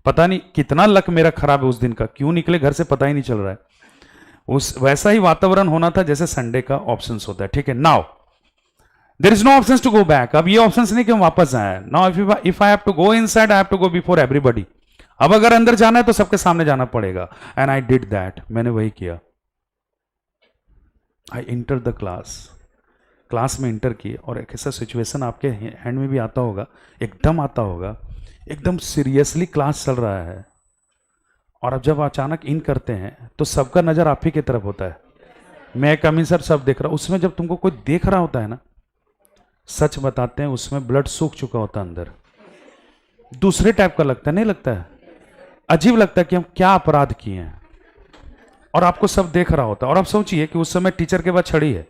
पता नहीं कितना लक मेरा खराब है उस दिन का, क्यों निकले घर से पता ही नहीं चल रहा है। उस वैसा ही वातावरण होना था जैसे संडे का ऑप्शन होता है, ठीक है। Now there is no option to go back. अब ये ऑप्शन नहीं कि हम वापस आए। Now if I have to go inside, I have to go before everybody. अब अगर अंदर जाना है तो सबके सामने जाना पड़ेगा, एंड आई डिड दैट, मैंने वही किया। आई इंटर द क्लास में इंटर किए, और एक ऐसा सिचुएशन आपके हैंड में भी आता होगा, एकदम आता होगा, एकदम सीरियसली क्लास चल रहा है, और अब जब अचानक इन करते हैं तो सबका नजर आप ही की तरफ होता है, मैं कमिंग सर सब देख रहा। उसमें जब तुमको कोई देख रहा होता है ना, सच बताते हैं उसमें ब्लड सूख चुका होता है अंदर, दूसरे टाइप का लगता है, नहीं लगता है, अजीब लगता है कि हम क्या अपराध किए हैं। और आपको सब देख रहा होता है, और आप सोचिए कि उस समय टीचर के बाद छड़ी है,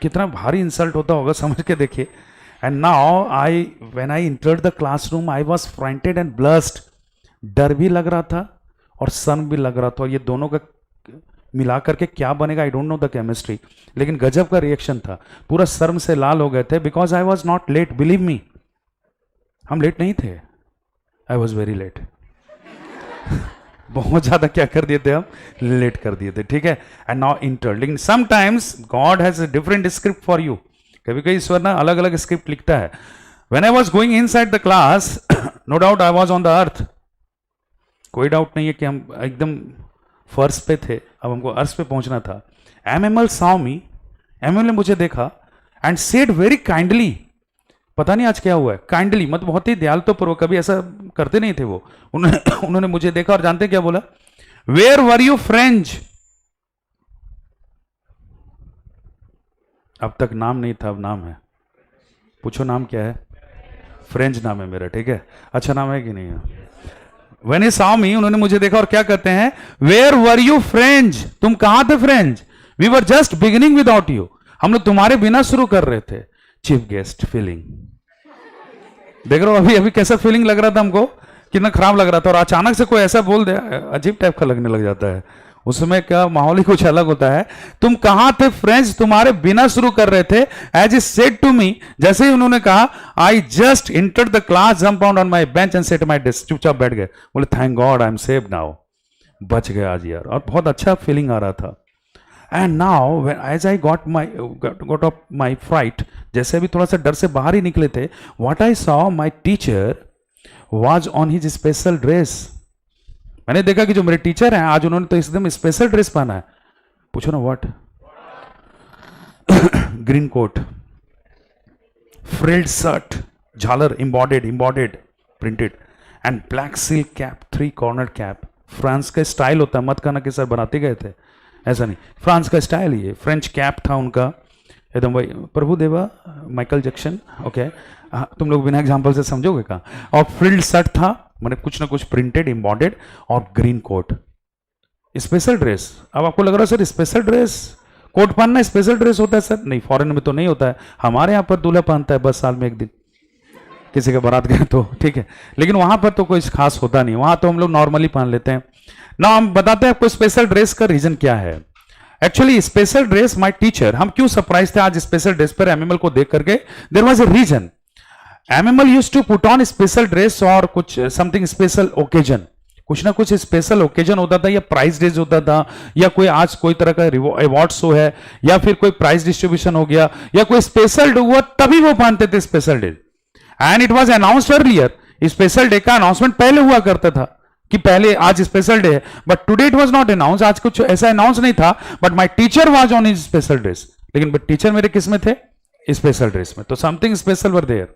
कितना भारी इंसल्ट होता होगा, समझ के देखिए। And now when I entered the classroom I was fronted and blessed, डर भी लग रहा था और सन भी लग रहा था, और ये दोनों का मिला करके क्या बनेगा I don't know the chemistry, लेकिन गजब का रिएक्शन था, पूरा शर्म से लाल हो गए थे, because I was not let, believe me, हम लेट नहीं थे, आई वॉज वेरी लेट। बहुत ज्यादा क्या कर दिए थे हम, लेट कर दिए थे, ठीक है। एंड नाउ इंटर, लेकिन sometimes God has a different script for you, कभी कभी ईश्वर ना अलग अलग स्क्रिप्ट लिखता है। When I was going inside the class, no doubt I was on the earth, कोई डाउट नहीं है कि हम एकदम फर्श पे थे, अब हमको अर्श पे पहुंचना था। एमएमएल saw me, एमएमएल ने मुझे देखा एंड सेड वेरी काइंडली, पता नहीं आज क्या हुआ है, काइंडली मतलब बहुत ही दयालुता पूर्वक, कभी ऐसा करते नहीं थे वो, उन्होंने मुझे देखा और जानते क्या बोला, वेयर वर यू फ्रेंच। अब तक नाम नहीं था, अब नाम है, पूछो नाम क्या है, फ्रेंच नाम है मेरा, ठीक है, अच्छा नाम है कि नहीं है। When he saw me, उन्होंने मुझे देखा और क्या कहते हैं, Where were you French? तुम कहां थे French? We were just beginning without you. हम लोग तुम्हारे बिना शुरू कर रहे थे। चीफ गेस्ट फीलिंग, देख रहे हो अभी अभी कैसा फीलिंग लग रहा था हमको, कितना खराब लग रहा था, और अचानक से कोई ऐसा बोल दे, अजीब टाइप का लगने लग जाता है, उसमें क्या माहौल ही कुछ अलग होता है। तुम कहां थे फ्रेंड्स, तुम्हारे बिना शुरू कर रहे थे। As it said to me, जैसे ही उन्होंने कहा, I just entered the class, jump on my bench and set my desk, चुपचाप बैठ गए, बोले thank God I am save now, बच गए आज यार, और बहुत अच्छा फीलिंग आ रहा था। And now as I got off my fright, जैसे अभी थोड़ा सा डर से बाहर ही निकले थे, what I saw my teacher was on his special dress. मैंने देखा कि जो मेरे टीचर हैं आज उन्होंने तो एकदम स्पेशल ड्रेस पहना है, पूछो ना what, green coat, frilled shirt, झालर embroidered printed, and black silk cap, 3 corner cap. France का स्टाइल होता है, मत कहना कि सर बनाते गए थे, ऐसा नहीं, फ्रांस का स्टाइल ये, फ्रेंच कैप था उनका एकदम भाई, प्रभु देवा, माइकल जैक्सन, ओके, तुम लोग बिना एग्जाम्पल से समझोगे का। और फ्रिल्ड शर्ट था, मैंने कुछ ना कुछ प्रिंटेड एम्बॉडेड, और ग्रीन कोट, स्पेशल ड्रेस। अब आपको लग रहा है सर स्पेशल ड्रेस, कोट पहनना स्पेशल ड्रेस होता है सर? नहीं, फॉरेन में तो नहीं होता है, हमारे यहाँ पर दूल्हा पहनता है बस साल में एक दिन, किसी के बारात गए तो ठीक है, लेकिन वहां पर तो कोई खास होता नहीं, वहां तो हम लोग नॉर्मली पहन लेते हैं ना। हम बताते हैं आपको स्पेशल ड्रेस का रीजन क्या है। Actually special dress, my teacher, हम क्यों सरप्राइज थे आज स्पेशल ड्रेस पर एमएमएल को देख करके, there was a reason. M Hamel used to put on special dress और कुछ समथिंग स्पेशल ओकेजन, कुछ ना कुछ स्पेशल ओकेजन होता था, या प्राइज डेज होता था, या कोई आज कोई तरह का अवार्ड शो है, या फिर कोई प्राइज डिस्ट्रीब्यूशन हो गया, या कोई स्पेशल डे हुआ, तभी वो पहनते थे special day. And it was announced earlier, special day का अनाउंसमेंट पहले हुआ करता था कि पहले आज स्पेशल डे है, but today it was not announce, आज कुछ ऐसा अनाउंस नहीं था, but my teacher was on his special dress, लेकिन टीचर मेरे किस में थे, स्पेशल ड्रेस में, तो something special were there.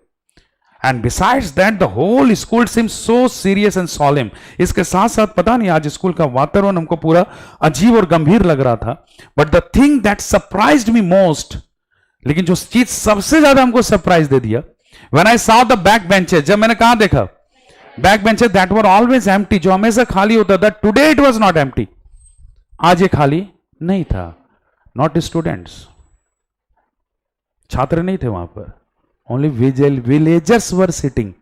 And besides that the whole school seems so serious and सॉलेम। इसके साथ साथ पता नहीं आज स्कूल का वातावरण हमको पूरा अजीब और गंभीर लग रहा था। But the thing that surprised me most, लेकिन जो चीज सबसे ज्यादा हमको सरप्राइज दे दिया, when I saw the back benches, जब मैंने कहा देखा back benches that were always empty, जो हमेशा खाली होता था, today it was not empty, आज ये खाली नहीं था। नॉट स्टूडेंट्स, छात्र नहीं थे वहां पर, ओनली विलेजर्स वर सिटिंग,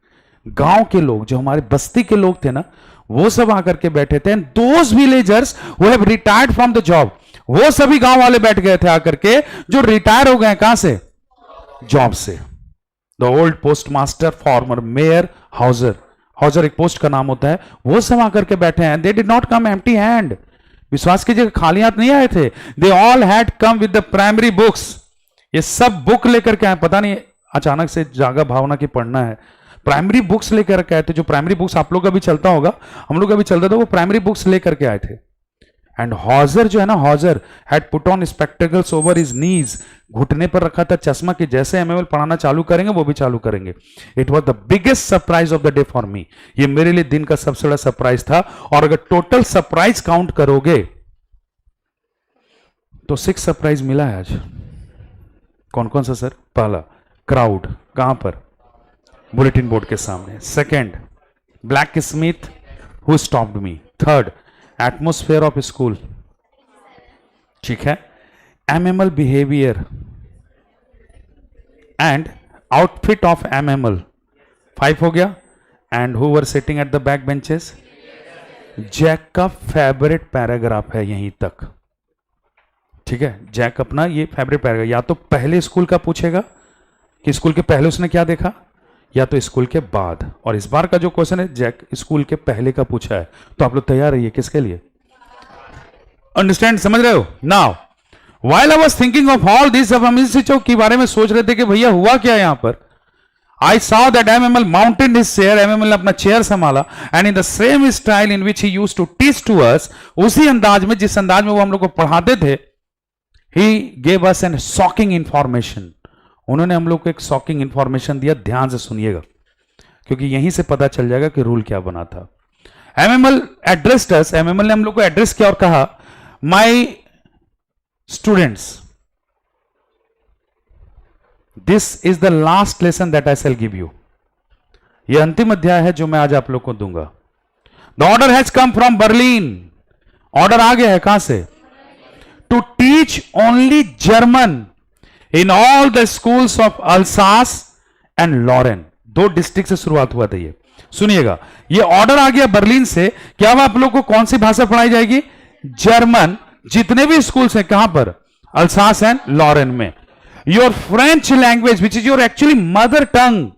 गांव के लोग, जो हमारे बस्ती के लोग थे ना, वो सब आकर के बैठे थे। And those villagers who have retired from the job, वो सभी गांव वाले बैठ गए थे आकर के, जो रिटायर हो गए कहां से, जॉब से। The old post master, farmer mayor, Houser, Houser एक पोस्ट का नाम होता है, वो सब आकर के बैठे हैं। They did not come empty hand, विश्वास कीजिए खाली हाथ नहीं आए थे। They all had come with the primary books, ये सब बुक लेकर के आए, पता नहीं अचानक से जागा भावना की पढ़ना है, प्राइमरी बुक्स लेकर के आए थे। जो प्राइमरी बुक्स आप लोग का भी चलता होगा, हम लोग का भी चलता था, वो प्राइमरी बुक्स लेकर के आए थे। एंड हॉजर जो है ना, Hauser had put on spectacles over his knees, घुटने पर रखा था चश्मा, कि जैसे एमएमएल पढ़ाना चालू करेंगे वो भी चालू करेंगे। It was the biggest surprise of the day for me, ये मेरे लिए दिन का सबसे बड़ा सरप्राइज था। और अगर टोटल सरप्राइज काउंट करोगे तो 6 सरप्राइज मिला है आज। कौन कौन सा सर? पहला, क्राउड, कहां पर, बुलेटिन बोर्ड के सामने। Second, blacksmith who stopped me. Third, atmosphere of school, ठीक है, M Hamel behaviour and outfit of M Hamel 5 हो गया। And who were sitting at the back benches, Jack का फेवरेट पैराग्राफ है यहीं तक, ठीक है। जैक अपना ये फेवरेट पैराग्राफ या तो पहले स्कूल का पूछेगा कि स्कूल के पहले उसने क्या देखा, या तो स्कूल के बाद। और इस बार का जो क्वेश्चन है जैक स्कूल के पहले का पूछा है, तो आप लोग तैयार रहिए किसके लिए, अंडरस्टैंड, समझ रहे हो। Now while I was thinking of all this, अब हम इस चीजों के बारे में सोच रहे थे कि भैया हुआ क्या यहां पर। I saw that MML mounted his chair, MML ने अपना चेयर संभाला, and in the same style in which he used to teach to us, उसी अंदाज में जिस अंदाज में वो हम लोग को पढ़ाते थे, he gave us an shocking information, उन्होंने हम लोग को एक शॉकिंग इंफॉर्मेशन दिया। ध्यान से सुनिएगा क्योंकि यहीं से पता चल जाएगा कि रूल क्या बना था। MML addressed us, MML ने हम लोग को एड्रेस किया और कहा, my students, this is the last lesson that I shell give you, यह अंतिम अध्याय है जो मैं आज आप लोग को दूंगा। The order has come from Berlin, order आ गया है कहां से, to teach only German in all the schools of Alsace and Lorraine. 2 district से शुरुआत हुआ था ये, सुनिएगा, ये ऑर्डर आ गया बर्लिन से कि अब आप लोग को कौन सी भाषा पढ़ाई जाएगी, जर्मन, जितने भी स्कूल्स हैं कहां पर, अल्सास एंड लॉरेन में। Your French language which is your actually mother tongue,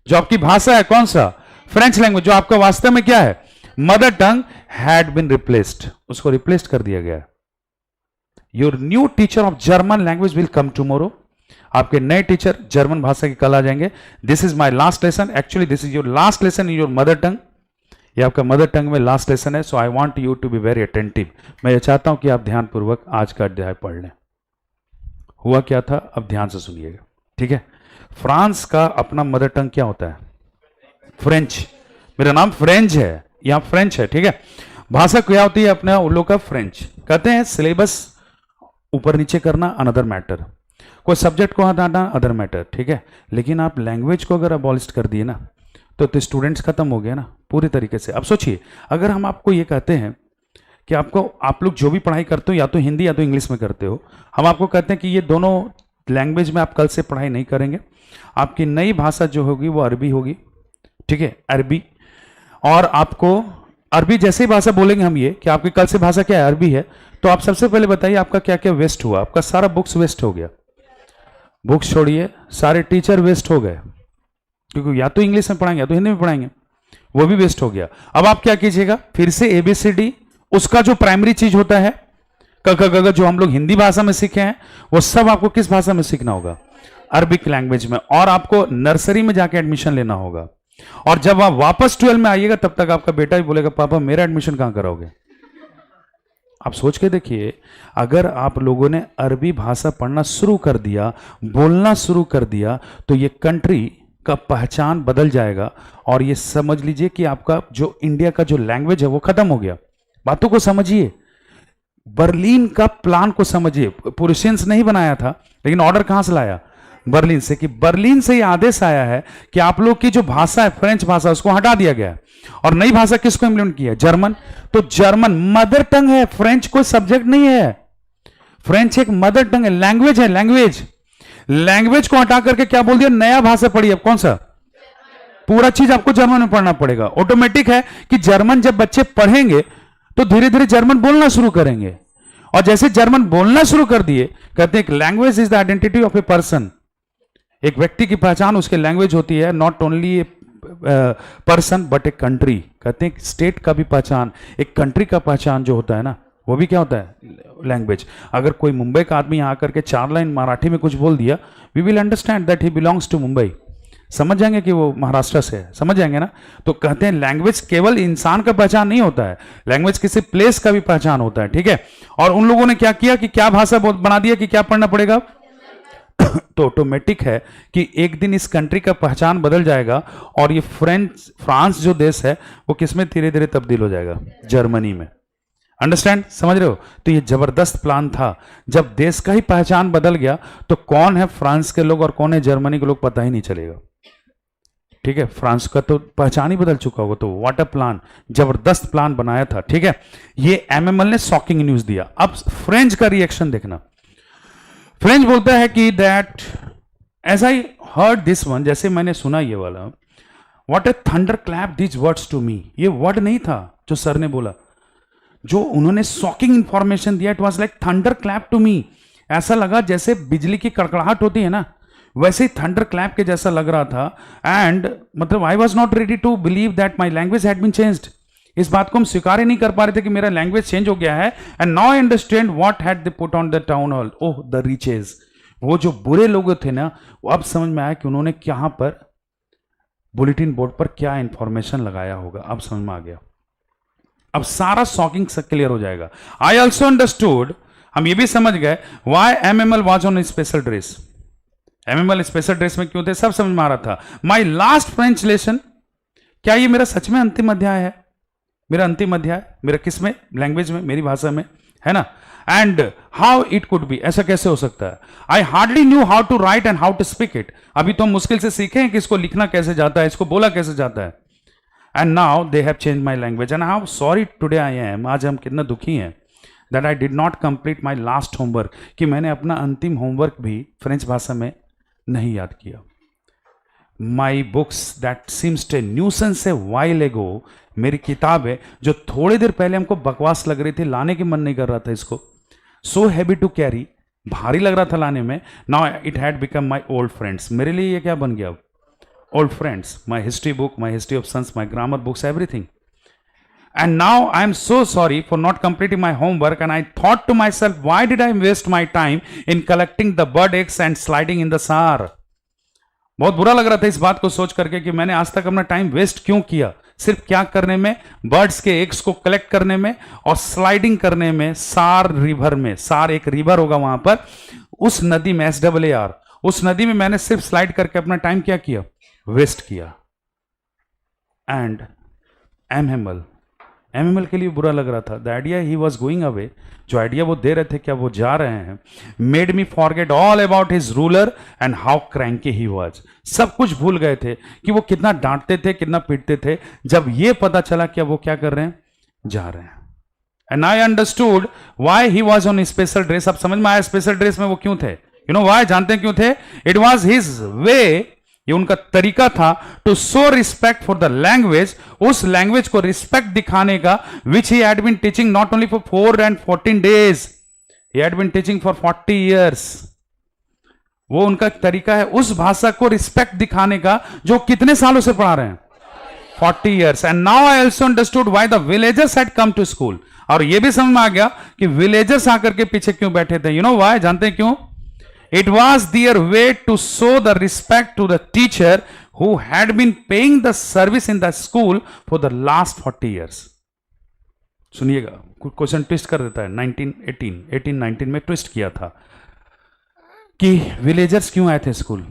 जो आपकी भाषा है कौन सा, फ्रेंच लैंग्वेज, जो आपका वास्तव में क्या है, mother tongue, had been replaced, उसको रिप्लेस कर दिया गया। Your new teacher of German language will come tomorrow, आपके नए टीचर जर्मन भाषा के कल आ जाएंगे। This is my last lesson, actually this is your last lesson in your mother tongue, ये आपका मदर टंग में लास्ट लेसन है। So I want you to be very attentive, मैं ये चाहता हूं कि आप ध्यानपूर्वक आज का अध्याय पढ़ लें। हुआ क्या था, अब ध्यान से सुनिएगा, ठीक है। फ्रांस का अपना मदर टंग क्या होता है, फ्रेंच, मेरा नाम फ्रेंच है, यहां फ्रेंच है, ठीक है। भाषा क्या होती है अपना उन लोग का, फ्रेंच। कहते हैं सिलेबस ऊपर नीचे करना अनदर मैटर, कोई सब्जेक्ट को हटाना अदर मैटर, ठीक है। लेकिन आप लैंग्वेज को अगर अबॉलिश कर दिए ना तो स्टूडेंट्स खत्म हो गया ना पूरी तरीके से। अब सोचिए, अगर हम आपको ये कहते हैं कि आप लोग जो भी पढ़ाई करते हो या तो हिंदी या तो इंग्लिश में करते हो, हम आपको कहते हैं कि ये दोनों लैंग्वेज में आप कल से पढ़ाई नहीं करेंगे, आपकी नई भाषा जो होगी वो अरबी होगी, ठीक है, अरबी। और आपको अरबी जैसे ही भाषा बोलेंगे हम ये कि आपकी कल से भाषा क्या है, अरबी है, तो आप सबसे पहले बताइए आपका क्या क्या वेस्ट हुआ। आपका सारा बुक्स वेस्ट हो गया, बुक्स छोड़िए, सारे टीचर वेस्ट हो गए, क्योंकि या तो इंग्लिश में पढ़ाएंगे या तो हिंदी में पढ़ाएंगे, वो भी वेस्ट हो गया। अब आप क्या कीजिएगा, फिर से ABCD, उसका जो प्राइमरी चीज होता है क ख ग घ, जो हम लोग हिंदी भाषा में सीखे हैं, वो सब आपको किस भाषा में सीखना होगा, अरबिक लैंग्वेज में। और आपको नर्सरी में जाके एडमिशन लेना होगा, और जब आप वापस 12 में आइएगा तब तक आपका बेटा भी बोलेगा पापा मेरा एडमिशन कहां कराओगे। आप सोच के देखिए, अगर आप लोगों ने अरबी भाषा पढ़ना शुरू कर दिया, बोलना शुरू कर दिया, तो ये कंट्री का पहचान बदल जाएगा। और ये समझ लीजिए कि आपका जो इंडिया का जो लैंग्वेज है वो खत्म हो गया। बातों को समझिए, बर्लिन का प्लान को समझिए, पुरुषेंस नहीं बनाया था, लेकिन ऑर्डर कहां से लाया, बर्लिन से, कि बर्लिन से यह आदेश आया है कि आप लोग की जो भाषा है फ्रेंच भाषा, उसको हटा दिया गया है और नई भाषा किसको इंप्लीमेंट किया, जर्मन। तो जर्मन मदर टंग है, फ्रेंच कोई सब्जेक्ट नहीं है, फ्रेंच एक मदर टंग है, लैंग्वेज है, लैंग्वेज। लैंग्वेज को हटा करके क्या बोल दिया, नया भाषा पढ़िए। अब कौन सा, पूरा चीज आपको जर्मन में पढ़ना पड़ेगा। ऑटोमेटिक है कि जर्मन जब बच्चे पढ़ेंगे तो धीरे धीरे जर्मन बोलना शुरू करेंगे, और जैसे जर्मन बोलना शुरू कर दिए, कहते हैं language is the identity of a person, एक व्यक्ति की पहचान उसके लैंग्वेज होती है, not only a person but a country. कहते हैं स्टेट का भी पहचान, एक कंट्री का पहचान जो होता है ना, वो भी क्या होता है, लैंग्वेज। अगर कोई मुंबई का आदमी यहाँ करके 4 लाइन मराठी में कुछ बोल दिया, we will understand that he belongs to Mumbai, समझ जाएंगे कि वो महाराष्ट्र से है, समझ जाएंगे ना। तो कहते हैं लैंग्वेज केवल इंसान का पहचान नहीं होता है, लैंग्वेज किसी प्लेस का भी पहचान होता है, ठीक है। और उन लोगों ने क्या किया कि क्या भाषा बना दिया कि क्या पढ़ना पड़ेगा तो ऑटोमेटिक है कि एक दिन इस कंट्री का पहचान बदल जाएगा, और ये फ्रांस जो देश है वो किसमें धीरे धीरे तब्दील हो जाएगा, जर्मनी में। अंडरस्टैंड, समझ रहे हो। तो ये जबरदस्त प्लान था। जब देश का ही पहचान बदल गया तो कौन है फ्रांस के लोग और कौन है जर्मनी के लोग पता ही नहीं चलेगा। ठीक है, फ्रांस का तो पहचान ही बदल चुका होगा, तो व्हाट अ प्लान, जबरदस्त प्लान बनाया था, ठीक है। ये एमएमएल ने शॉकिंग न्यूज दिया। अब फ्रेंच का रिएक्शन देखना। फ्रेंच बोलता है कि that as I heard this one, जैसे मैंने सुना ये वाला, what a thunder clap this words to me, ये वर्ड नहीं था जो सर ने बोला, जो उन्होंने शॉकिंग इंफॉर्मेशन दिया, it was like thunder clap to me. ऐसा लगा जैसे बिजली की कड़कड़ाहट होती है ना, वैसे ही थंडर क्लैप के जैसा लग रहा था। एंड मतलब I was not ready to believe that my language had been changed. इस बात को हम स्वीकार ही नहीं कर पा रहे थे कि मेरा लैंग्वेज चेंज हो गया है। And now I understand what had they put on the town hall, oh the riches, वो जो बुरे लोग थे ना, वो अब समझ में आया कि उन्होंने क्या पर बुलेटिन बोर्ड पर क्या इंफॉर्मेशन लगाया होगा, अब समझ में आ गया। अब सारा शॉकिंग से क्लियर हो जाएगा। आई ऑल्सो अंडरस्टूड, हम ये भी समझ गए why M Hamel was on special dress. M Hamel special dress में क्यों थे, सब समझ में आ रहा था। माई लास्ट फ्रेंच लेसन, क्या ये मेरा सच में अंतिम अध्याय है, मेरा अंतिम अध्याय, मेरा किस में, लैंग्वेज में, मेरी भाषा में, है ना। And how it could be, ऐसा कैसे हो सकता है। I hardly knew how to write and how to speak it, अभी तो हम मुश्किल से सीखे हैं कि इसको लिखना कैसे जाता है, इसको बोला कैसे जाता है। And now they have change my language and how sorry today I M, आज हम कितना दुखी हैं that I did not complete my last homework, कि मैंने अपना अंतिम होमवर्क भी फ्रेंच भाषा में नहीं याद किया। My books that seems A nuisance a while एगो, मेरी किताब है जो थोड़ी देर पहले हमको बकवास लग रही थी, लाने की मन नहीं कर रहा था इसको, सो हैवी टू कैरी, भारी लग रहा था लाने में, now it had become my old friends, मेरे लिए ये क्या बन गया, old friends, my history book, my history of sons, my grammar books, everything. And now I am so sorry for not completing my homework, and I thought to myself, why did I waste my time in collecting the bird eggs and sliding in the Saar? बहुत बुरा लग रहा था इस बात को सोच करके कि मैंने आज तक अपना टाइम वेस्ट क्यों किया, सिर्फ क्या करने में, बर्ड्स के एग्स को कलेक्ट करने में और स्लाइडिंग करने में, सार रिवर में, सार एक रिवर होगा वहां पर, उस नदी में, SAAR, उस नदी में मैंने सिर्फ स्लाइड करके अपना टाइम क्या किया, वेस्ट किया। एंड एमएमएल के लिए बुरा लग रहा था। The idea he was going away, जो आइडिया वो दे रहे थे, क्या वो जा रहे हैं, made me forget all about his ruler and how cranky he was. सब कुछ भूल गए थे कि वो कितना डांटते थे, कितना पीटते थे। जब ये पता चला क्या वो क्या कर रहे हैं, जा रहे हैं। And I understood why he was on special dress, अब समझ में आया स्पेशल ड्रेस में वो क्यों थे। यू नो वाई, जानते हैं क्यों थे, इट वॉज हिज वे, ये उनका तरीका था to show respect for the language, उस लैंग्वेज को रिस्पेक्ट दिखाने का, which he had been teaching not only for 4 and 14 days, he had been teaching for 40 years। वो उनका तरीका है उस भाषा को रिस्पेक्ट दिखाने का जो कितने सालों से पढ़ा रहे हैं, 40 years। And now I also understood why the villagers had come to school, और ये भी समझ में आ गया कि विलेजर्स आकर के पीछे क्यों बैठे थे। यू नो व्हाई, जानते हैं क्यों, it was their way to show the respect to the teacher who had been paying the service in the school for the last 40 years। सुनिएगा, क्वेश्चन ट्विस्ट कर देता है। 1819 में ट्विस्ट किया था कि विलेजर्स क्यों आए थे स्कूल,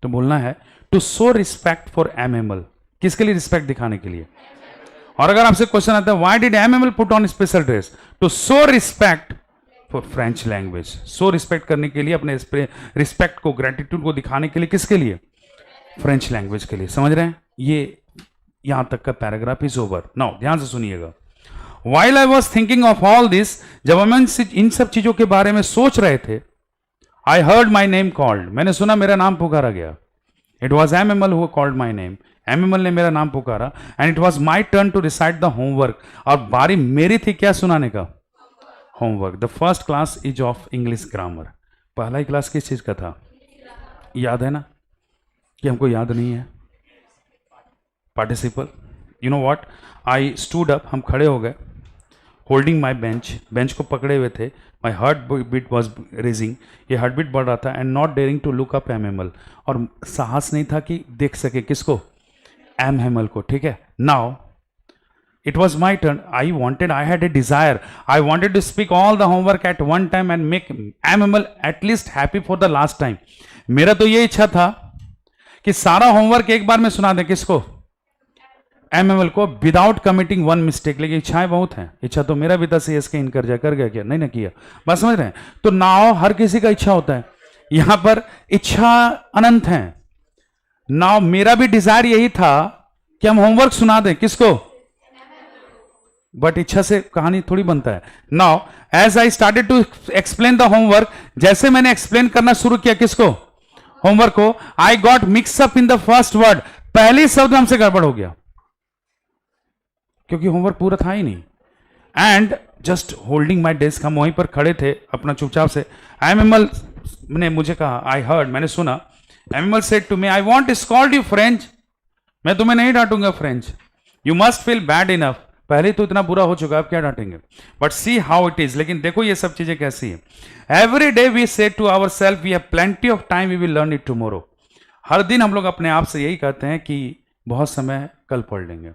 तो बोलना है to show respect for M Hamel, किसके लिए रिस्पेक्ट दिखाने के लिए। और अगर आपसे क्वेश्चन आता है why did M Hamel put on special dress, to show respect for French language, so respect करने के लिए, अपने रिस्पेक्ट को, ग्रेटिट्यूड को दिखाने के लिए, किसके लिए, फ्रेंच लैंग्वेज के लिए। समझ रहे हैं, ये यहां तक का पैराग्राफ इज ओवर। नाउ ध्यान से सुनिएगा। While I was thinking of all this, जब हम इन सब चीजों के बारे में सोच रहे थे, I heard my name called, मैंने सुना मेरा नाम पुकारा गया। It was M Hamel who called my name, M Hamel ने मेरा नाम पुकारा। And it was my turn to recite the homework, और बारी मेरी थी क्या सुनाने का, homework. The first class is of English grammar, पहला ही क्लास किस चीज का था, याद है ना, कि हमको याद नहीं है, participle. You know what, I stood up, हम खड़े हो गए, होल्डिंग माई बेंच को पकड़े हुए थे, my heart beat was racing, ये हार्ट बीट बढ़ रहा था। And not daring to look up M Hamel, और साहस नहीं था कि देख सके किसको, एमएमएल को, ठीक है। Now it was my turn, I had a desire, I wanted to speak all the homework at one time and make MML at least happy for the last time। मेरा तो ये इच्छा था कि सारा होमवर्क एक बार में सुना दें, किसको, MML को, विदाउट कमिटिंग वन मिस्टेक। लेकिन इच्छाएं बहुत हैं, इच्छा तो मेरा भी था, CS के इनकर जा कर गया, क्या नहीं ना किया, बस समझ रहे हैं। तो नाउ हर किसी का इच्छा होता है, यहां पर इच्छा अनंत है, नाउ मेरा भी डिजायर यही था कि हम होमवर्क सुना दें किसको, बट इच्छा से कहानी थोड़ी बनता है. Now as I started to explain the homework, जैसे मैंने एक्सप्लेन करना शुरू किया किसको, होमवर्क को, I got mix up in the first word, पहले शब्द हमसे गड़बड़ हो गया क्योंकि होमवर्क पूरा था ही नहीं. And just holding my desk, हम वहीं पर खड़े थे अपना चुपचाप से. एमएमएल ने मुझे कहा, आई हर्ड, मैंने सुना, M Hamel said to me, I won't scold you French, मैं तुम्हें नहीं डांटूंगा French, you must feel bad enough, पहले तो इतना बुरा हो चुका है, अब क्या डांटेंगे, but see how it is. लेकिन देखो ये सब चीजें कैसी है. Every day we say to our self, we have plenty of time, we will learn it tomorrow. हर दिन हम लोग अपने आप से यही कहते हैं कि बहुत समय है, कल पढ़ लेंगे.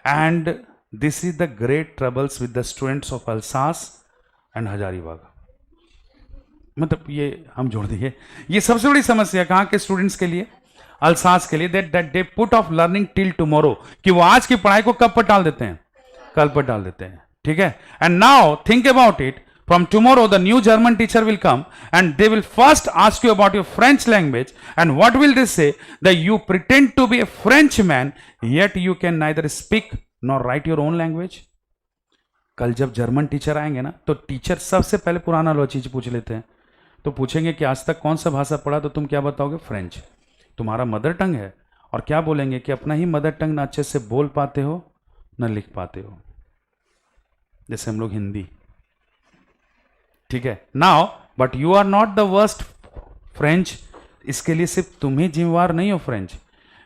And this is the great troubles with the students of Alsace and Hazaribagh. मतलब ये हम जोड़ दिए, ये सबसे बड़ी समस्या कहां के स्टूडेंट्स के लिए, अल्सास के लिए, that they put off learning till tomorrow, कि वो आज की पढ़ाई को कब पर टाल देते हैं, कल पर डाल देते हैं. ठीक है. And now think about it, from tomorrow the new German teacher will come and they will first ask you about your French language. And what will they say, that you pretend to be a French man yet you can neither speak nor write your own language. कल जब German teacher आएंगे ना, तो teacher सबसे पहले पुराना लो चीज पूछ लेते हैं. तो पूछेंगे कि आज तक कौन सा भाषा पढ़ा, तो तुम क्या बताओगे, फ्रेंच, तुम्हारा मदर टंग है. और क्या बोलेंगे कि अपना ही मदर टंग ना अच्छे से बोल पाते हो ना लिख पाते हो, जैसे हम लोग हिंदी. ठीक है. Now but you are not the worst French, इसके लिए सिर्फ तुम ही जिम्मेवार नहीं हो French,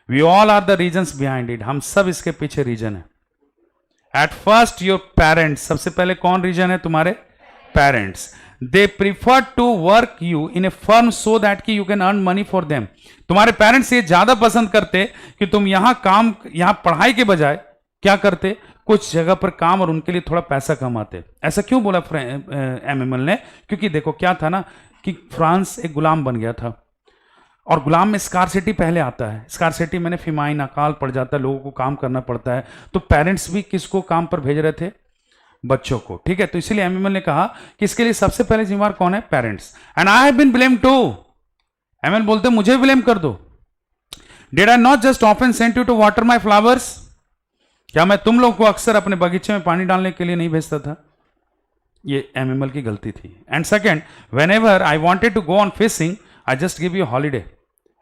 we all are the reasons behind it, हम सब इसके पीछे रीजन है. एट फर्स्ट योर पेरेंट्स, सबसे पहले कौन रीजन है, तुम्हारे parents. They prefer to work you in a firm so that कि you can earn money for them. तुम्हारे पेरेंट्स ये ज्यादा पसंद करते कि तुम यहां काम, यहां पढ़ाई के बजाय क्या करते, कुछ जगह पर काम और उनके लिए थोड़ा पैसा कमाते. ऐसा क्यों बोला एमएमएल ने, क्योंकि देखो क्या था ना कि फ्रांस एक गुलाम बन गया था, और गुलाम में स्कारसिटी पहले आता है. स्कारसिटी मैंने फिमाइन, अकाल पड़ जाता है, लोगों को काम करना पड़ता है. तो पेरेंट्स भी किसको काम पर भेज रहे थे, बच्चों को. ठीक है. तो इसीलिए एमएमएल ने कहा कि इसके लिए सबसे पहले जिम्मेवार कौन है, parents. And I have been blame to, M Hamel बोलते मुझे ब्लेम कर दो. Did I not just often sent you to water my flowers, क्या मैं तुम लोग को अक्सर अपने बगीचे में पानी डालने के लिए नहीं भेजता था. ये एमएमएल की गलती थी. And second, whenever I wanted to go on fishing, I just give you holiday,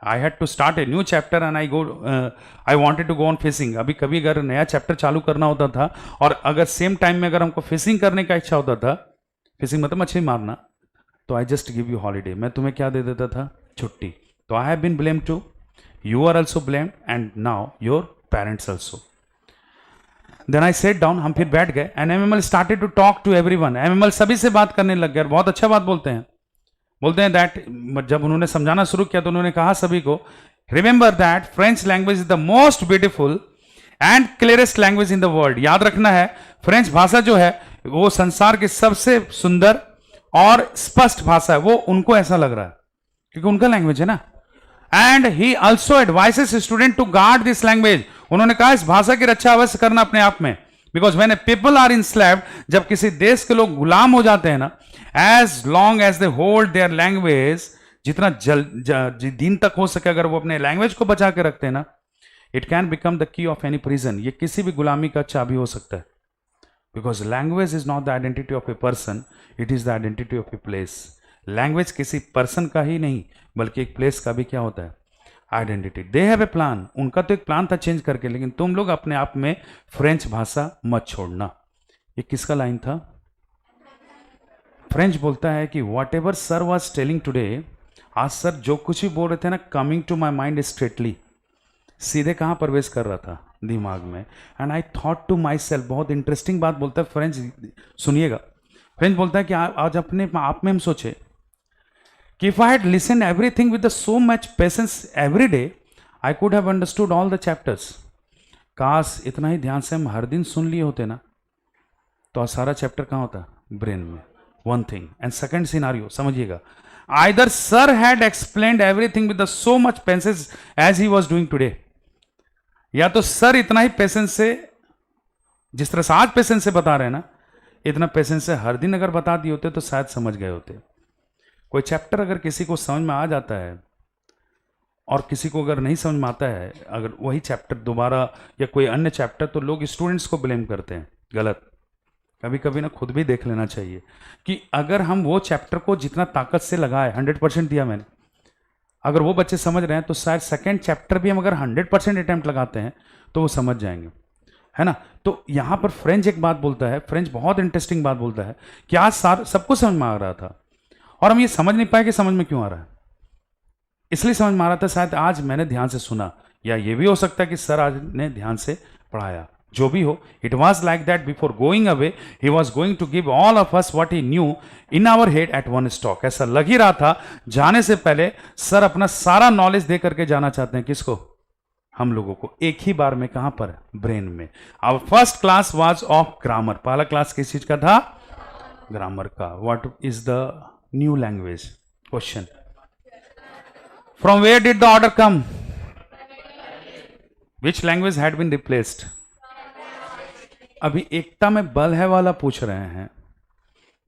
I had to start a new chapter and I wanted to go on fishing. अभी कभी अगर नया चैप्टर चालू करना होता था और अगर सेम टाइम में अगर हमको फिशिंग करने का इच्छा होता था, फिशिंग मतलब मछली मारना, तो I just give you holiday, मैं तुम्हें क्या दे देता था, छुट्टी. तो I have been blame to, you are also blamed, and now your parents also. Then I set down, हम फिर बैठ गए. एंड M Hamel started to talk to everyone, M Hamel सभी से बात करने लग गया. बहुत अच्छा बात बोलते हैं दैट, जब उन्होंने समझाना शुरू किया तो उन्होंने कहा सभी को, remember that French language is the most beautiful and clearest language in the world. याद रखना है, फ्रेंच भाषा जो है वो संसार की सबसे सुंदर और स्पष्ट भाषा है. वो उनको ऐसा लग रहा है क्योंकि उनका लैंग्वेज है ना. And he also advises student to guard this language. उन्होंने कहा इस भाषा की रक्षा अवश्य करना अपने आप में, because when a people are enslaved, जब किसी देश के लोग गुलाम हो जाते हैं ना, as long as they hold their language, जितना दिन तक हो सके अगर वो अपने लैंग्वेज को बचा के रखते हैं ना, it can become the key of any prison. ये किसी भी गुलामी का चाबी हो सकता है, because language is not the identity of a person, it is the identity of a place. Language किसी पर्सन का ही नहीं बल्कि एक प्लेस का भी क्या होता है, identity. They have a plan, उनका तो एक प्लान था चेंज करके, लेकिन तुम लोग अपने आप में फ्रेंच भाषा मत छोड़ना. ये किसका लाइन था, फ्रेंच बोलता है कि whatever sir was telling today, आज सर जो कुछ भी बोल रहे थे ना, coming to my mind straightly, सीधे कहाँ प्रवेश कर रहा था, दिमाग में. And I thought to myself, बहुत इंटरेस्टिंग बात बोलता है फ्रेंच, सुनिएगा. फ्रेंच बोलता है कि आज अपने आप में हम सोचे कि if I had listened everything with the so much patience every day, I could have understood all the chapters. काश इतना ही ध्यान से हम हर दिन सुन लिए होते ना, तो सारा चैप्टर कहाँ होता, ब्रेन में. One thing. And second scenario समझिएगा, either sir had explained everything with the so much patience as he was doing today, या तो सर इतना ही पेशेंस से, जिस तरह से आज पेशेंस से बता रहे हैं ना, इतना पेशेंस से हर दिन अगर बता दिए होते तो शायद समझ गए होते. कोई चैप्टर अगर किसी को समझ में आ जाता है और किसी को अगर नहीं समझ में आता है, अगर वही चैप्टर दोबारा या कोई अन्य चैप्टर, तो लोग स्टूडेंट्स को ब्लेम करते हैं, गलत। कभी कभी ना खुद भी देख लेना चाहिए कि अगर हम वो चैप्टर को जितना ताकत से लगाए, 100% दिया मैंने, अगर वो बच्चे समझ रहे हैं तो शायद सेकेंड चैप्टर भी हम अगर 100% अटेम्प्ट लगाते हैं तो वो समझ जाएंगे, है ना। तो यहाँ पर फ्रेंच एक बात बोलता है, फ्रेंच बहुत इंटरेस्टिंग बात बोलता है कि आज सबको समझ में आ रहा था और हम ये समझ नहीं पाए कि समझ में क्यों आ रहा है। इसलिए समझ में आ रहा था, शायद आज मैंने ध्यान से सुना, या ये भी हो सकता है कि सर आज ने ध्यान से पढ़ाया। जो भी हो, it was like that before going away he was going to give all of us what he knew in our head at one stock. ऐसा लग ही रहा था जाने से पहले सर अपना सारा नॉलेज दे करके जाना चाहते हैं। किसको? हम लोगों को, एक ही बार में। कहां पर? ब्रेन में। Our first class was of grammar. पहला क्लास किस चीज का था? ग्रामर का। What is the new language? Question. From where did the order come? Which language had been replaced? अभी एकता में बल है वाला पूछ रहे हैं,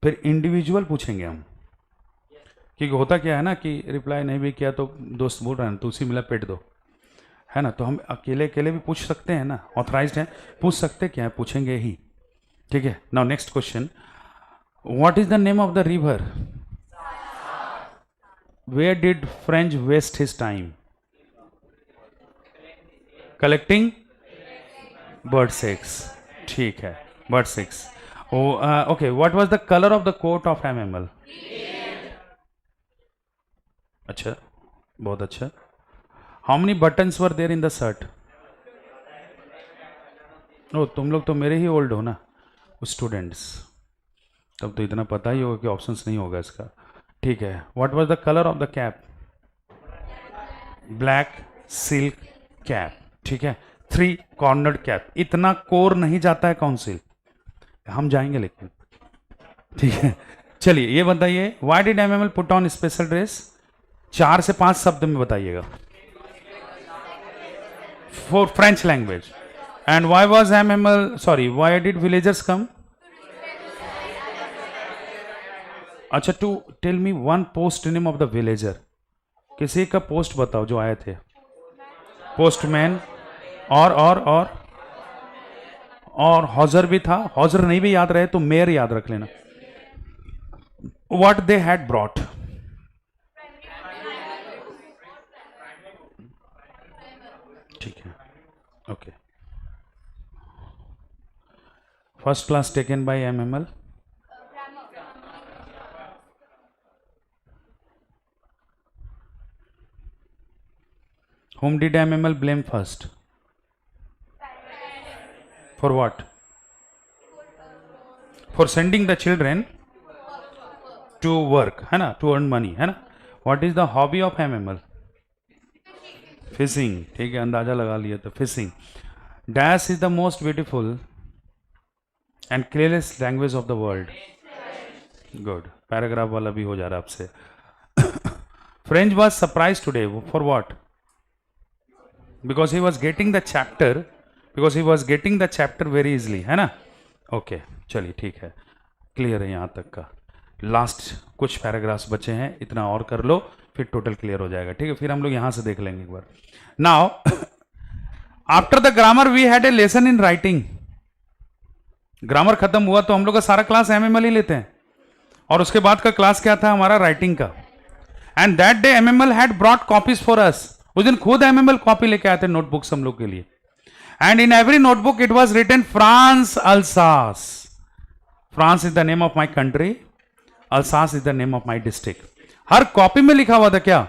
फिर इंडिविजुअल पूछेंगे हम। क्योंकि होता क्या है ना कि रिप्लाई नहीं भी किया तो दोस्त बोल रहे हैं तो उसी मिला पेट दो, है ना। तो हम अकेले अकेले भी पूछ सकते हैं ना, ऑथराइज्ड हैं, पूछ सकते क्या है, पूछेंगे ही, ठीक है। Now next question, what is the name of the river? Where did French waste his time? Collecting bird's eggs, ठीक है, bird's eggs. Okay, what was the colour of the coat of M Hamel? अच्छा, बहुत अच्छा। How many buttons were there in the shirt? Oh, तुम लोग तो मेरे ही old हो ना स्टूडेंट्स, तब तो इतना पता ही होगा कि ऑप्शंस नहीं होगा इसका, ठीक है। What was the colour of the cap? Black silk cap, ठीक है। 3 कॉर्नर्ड कैप। इतना कोर नहीं जाता है काउंसिल, हम जाएंगे लेकिन, ठीक है। चलिए ये बताइए, why did M Hamel put on special dress? 4 से 5 शब्द में बताइएगा। For French language. And why was M Hamel, sorry, why did villagers come? अच्छा, to tell me one post name of the villager. किसी का पोस्ट बताओ जो आए थे। पोस्टमैन और हॉजर भी था। हॉजर नहीं भी याद रहे तो मेयर याद रख लेना। What they had brought? ठीक है, okay. First class taken by MML. Whom did MML blame first? For what? For sending the children to work, है ना, to earn money, है ना। What is the hobby of MML? Fishing, ठीक है, अंदाजा लगा लिया तो fishing. Dash is the most beautiful and clearest language of the world. Good. Paragraph वाला भी हो जा रहा है आपसे। French was surprised today. For what? Because he was getting the chapter very easily, है ना। ओके, चलिए ठीक है, क्लियर है यहाँ तक का। लास्ट कुछ पैराग्राफ्स बचे हैं, इतना और कर लो फिर टोटल क्लियर हो जाएगा, ठीक है। फिर हम लोग यहाँ से देख लेंगे एक बार। Now after the grammar we had a lesson in writing. Grammar खत्म हुआ तो हम लोग का सारा क्लास एमएमएल ही लेते हैं, और उसके बाद का क्लास क्या था हमारा? राइटिंग का। And that day MML had brought copies for us. उस दिन खुद एमएमएल कॉपी लेके आते नोटबुक्स हम लोग के लिए। And in every notebook it was written France Alsace. France is the name of my country, Alsace is the name of my district. हर कॉपी में लिखा हुआ था क्या?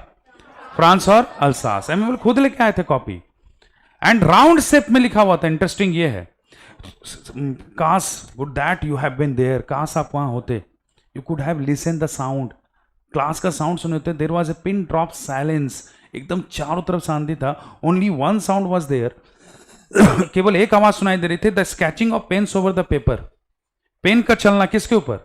फ्रांस और अल्सास। एमएमएल खुद लेके आए थे कॉपी, एंड राउंड शेप में लिखा हुआ था। इंटरेस्टिंग ये है, काश would that you have been there, काश आप वहां होते, you could have listen the sound. Class का साउंड सुने होते। There was a pin drop silence, एकदम चारों तरफ शांति था। Only one sound was there, केवल एक आवाज सुनाई दे रही थी, the sketching of pens over the paper. Pen का चलना किसके ऊपर?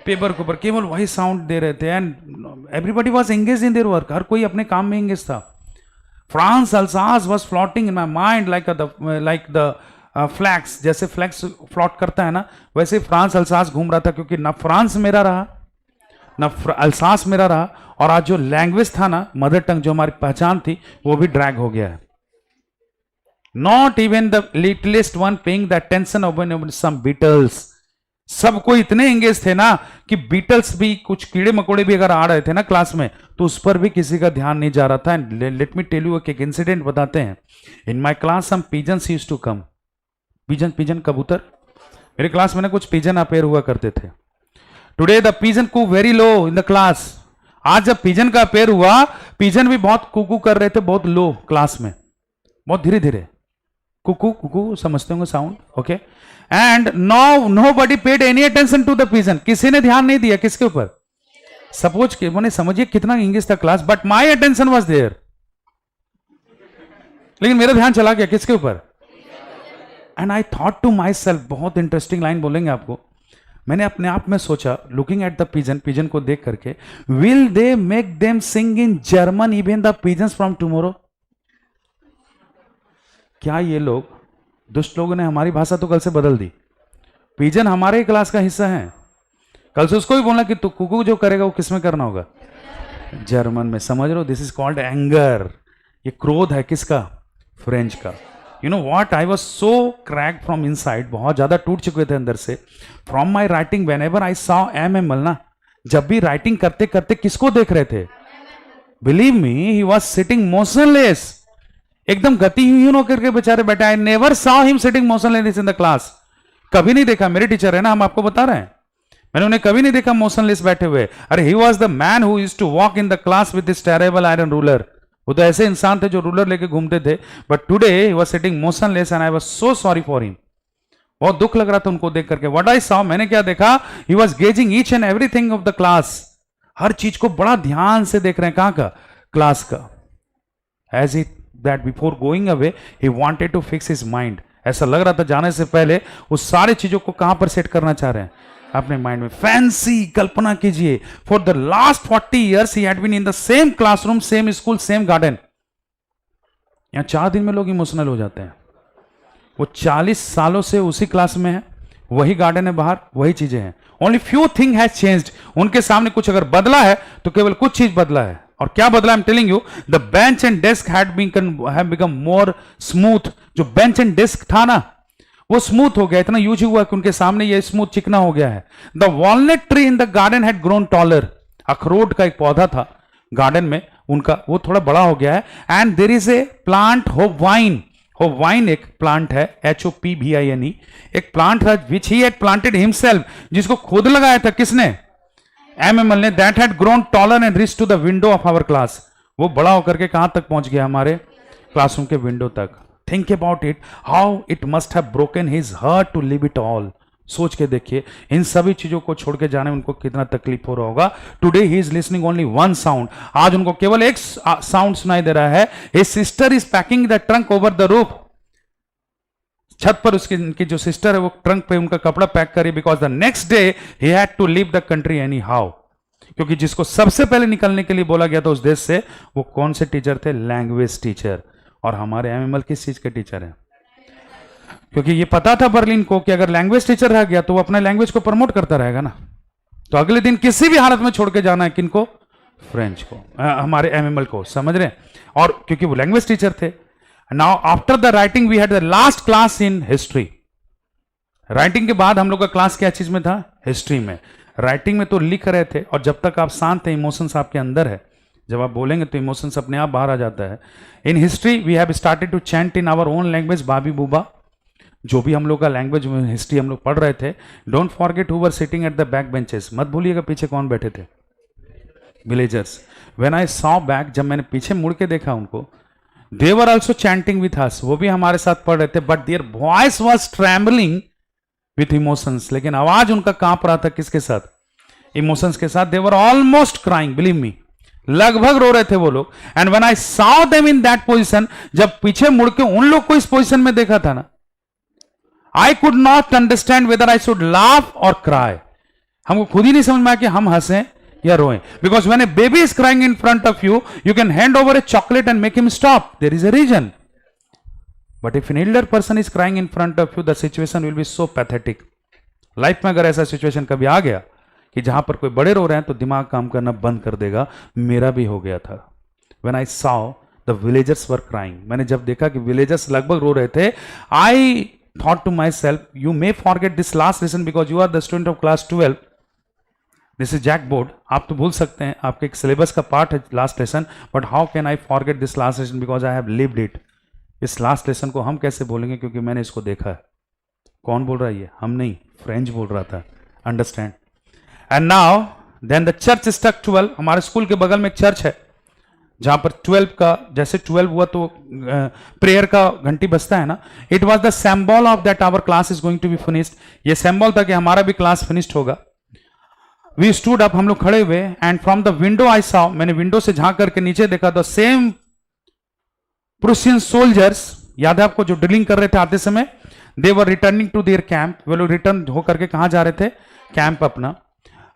पेपर के ऊपर, केवल वही साउंड दे रहे थे। And everybody was engage in their work, हर कोई अपने काम में एंगेज था। France Alsace was floating in my mind like the flax, जैसे फ्लैक्स फ्लॉट करता है ना, वैसे फ्रांस अल्सास घूम रहा था। क्योंकि ना फ्रांस मेरा रहा ना अल्सास मेरा रहा, और आज जो लैंग्वेज था ना, मदर टंग, जो हमारी पहचान थी, वो भी ड्रैग हो गया है. Not even the littlest one paying the attention of some beetles. सब कोई इतने एंगेज थे ना कि बीटल्स भी, कुछ कीड़े मकोड़े भी अगर आ रहे थे ना क्लास में, तो उस पर भी किसी का ध्यान नहीं जा रहा था. लेट मी टेल यू एक इंसिडेंट बताते हैं. In my class some pigeons used to come. Pigeon कबूतर, मेरे क्लास में ना कुछ पिजन अपेयर हुआ करते थे. Today the pigeon coo very low in the class. आज जब पिजन का अपेयर हुआ, पिजन भी बहुत कुकू कर रहे थे, बहुत लो क्लास में, बहुत धीरे धीरे कुकू कुकू, समझते होंगे sound, okay. And nobody paid any attention to the pigeon. किसी ने ध्यान नहीं दिया किसके ऊपर? सपोज के मैंने, समझिए कितना इंग्लिश था class, but my attention was there. लेकिन मेरा ध्यान चला गया किसके ऊपर? And I thought to myself, बहुत इंटरेस्टिंग लाइन बोलेंगे आपको. मैंने अपने आप में सोचा, looking at the pigeon, pigeon को देख करके, will they make them sing in German even the pigeons from tomorrow. क्या ये लोग, दुष्ट लोगों ने हमारी भाषा तो कल से बदल दी. पिजन हमारे क्लास का हिस्सा है. कल से उसको भी बोलना कि तू कुकू जो करेगा वो किसमें करना होगा? जर्मन में. समझ रहे हो? This is called anger. ये क्रोध है किसका? फ्रेंच का. You know what, I was so crack from inside, बहुत ज्यादा टूट चुके थे अंदर से. From my writing when ever I saw MML ना, जब भी राइटिंग करते करते किसको देख रहे थे? Believe me, he was sitting motionless, एकदम गतिहीन होकर के बेचारे बैठे. I never saw him sitting motionless in the class. कभी नहीं देखा. मेरे टीचर है ना, हम आपको बता रहे हैं, मैंने उन्हें कभी नहीं देखा मोशनलेस बैठे हुए. अरे he was the man who used to walk in the class with this terrible iron ruler. वो तो ऐसे इंसान थे जो रूलर लेके घूमते थे. But today he was sitting motionless and I was so sorry for him. बहुत दुख लग रहा था उनको देख करके. व्हाट आई सॉ, मैंने क्या देखा? He was gazing each and everything of the class. हर चीज को बड़ा ध्यान से देख रहे हैं. कहां का? क्लास का. As it that before going away he wanted to fix his mind. ऐसा लग रहा था जाने से पहले उस सारी चीजों को कहां पर सेट करना चाह रहे हैं? अपने माइंड में. फैंसी कल्पना कीजिए, for the last 40 years he had been in the same classroom, same school, same garden. यहां 4 दिन में लोग इमोशनल हो जाते हैं. वो 40 सालों से उसी क्लास में है, वही गार्डन है बाहर, वही चीजें हैं. Only few thing has changed. उनके सामने कुछ अगर बदला है तो केवल कुछ चीज बदला है. और क्या बदला? I am telling you, the bench and desk have become more smooth. जो बेंच एंड डेस्क था ना, वो स्मूथ हो गया. इतना यूज हुआ कि उनके सामने ये स्मूथ चिकना हो गया है. The walnut tree in the garden had grown taller. अखरोट का एक पौधा था गार्डन में उनका, वो थोड़ा बड़ा हो गया है. And there is a plant hop vine. Hop vine एक प्लांट है, HOPVINE, एक प्लांट था which he had planted himself, जिसको खुद लगाया था. किसने? MML ने. That had grown taller and reach to the window of our class. वो बड़ा होकर के कहां तक पहुंच गया? हमारे क्लासरूम के विंडो तक. Think about it, how it must have broken his heart to leave it all. सोच के देखिए, इन सभी चीजों को छोड़ के जाने में उनको कितना तकलीफ हो रहा होगा. Today he is listening only one sound. आज उनको केवल एक साउंड सुनाई दे रहा है. His sister is packing the trunk over the roof. छत पर उसकी उनकी जो सिस्टर है वो ट्रंक पे उनका कपड़ा पैक करी, because the next day he had to leave the country anyhow. क्योंकि जिसको सबसे पहले निकलने के लिए बोला गया था उस देश से, वो कौन से टीचर थे? Language teacher. और हमारे MML किस चीज के टीचर हैं? क्योंकि ये पता था बर्लिन को कि अगर लैंग्वेज टीचर रह गया तो वो अपना लैंग्वेज को प्रमोट करता रहेगा ना. तो अगले दिन किसी भी हालत में छोड़ के जाना है. किनको? फ्रेंच को, हमारे MML को. समझ रहे हैं? और क्योंकि वो लैंग्वेज टीचर थे. Now after the writing we had the last class in history. Writing के बाद हम लोग का क्लास क्या चीज में था? हिस्ट्री में. राइटिंग में तो लिख रहे थे, और जब तक आप शांत हैं, इमोशंस आपके अंदर है. जब आप बोलेंगे तो इमोशंस अपने आप बाहर आ जाता है. In history we have started to chant in our own language, बाबी बूबा. जो भी हम लोग का लैंग्वेज में हिस्ट्री हम लोग पढ़ रहे थे. Don't forget who were sitting at the back benches. मत भूलिएगा पीछे कौन बैठे थे? Villagers. When I saw back, जब मैंने पीछे मुड़ के देखा उनको, they were also chanting with us. वो भी हमारे साथ पढ़ रहे थे, but their voice was trembling with emotions. लेकिन आवाज उनका कांप रहा था. किसके साथ? इमोशंस के साथ. They were almost crying, believe me. लगभग रो रहे थे वो लोग. And when I saw them in that position, जब पीछे मुड़ के उन लोग को इस पोजीशन में देखा था ना, I could not understand whether I should laugh और क्राई. हमको खुद ही नहीं समझ में आया कि हम हंसें या रोएं. Because when a baby is crying in front of you, you can hand over a chocolate and make him stop. There is a reason. But if an elder person is crying in front of you, the situation will be so pathetic. Life में अगर ऐसा situation कभी आ गया कि जहां पर कोई बड़े रो रहे हैं तो दिमाग काम करना बंद कर देगा। मेरा भी हो गया था। When I saw the villagers were crying, मैंने जब देखा कि विलेजर्स लगभग रो रहे थे, I thought to myself, you may forget this last lesson because you are the student of class 12. This is JAC board, आप तो भूल सकते हैं, आपके एक सिलेबस का पार्ट है last lesson, but how can I forget this last lesson because I have lived it. इस लास्ट लेसन को हम कैसे बोलेंगे, क्योंकि मैंने इसको देखा है। कौन बोल रहा है ये? हम नहीं, फ्रेंच बोल रहा था। Understand? And now then the church struck 12। हमारे स्कूल के बगल में एक चर्च है जहां पर 12 का, जैसे 12 हुआ तो प्रेयर का घंटी बजता है ना, it was the symbol of that our class is going to be finished. ये सिंबल था कि हमारा भी क्लास फिनिश्ड होगा। वी स्टूड अप, हम लोग खड़े हुए, and from the window I saw, मैंने विंडो से झांक करके नीचे देखा तो सेम प्रूसियन सोल्जर्स, याद है आपको, जो ड्रिलिंग कर रहे थे आते समय, दे वर रिटर्निंग टू देयर कैंप। वे लोग रिटर्न होकर के कहां जा रहे थे? कैंप अपना।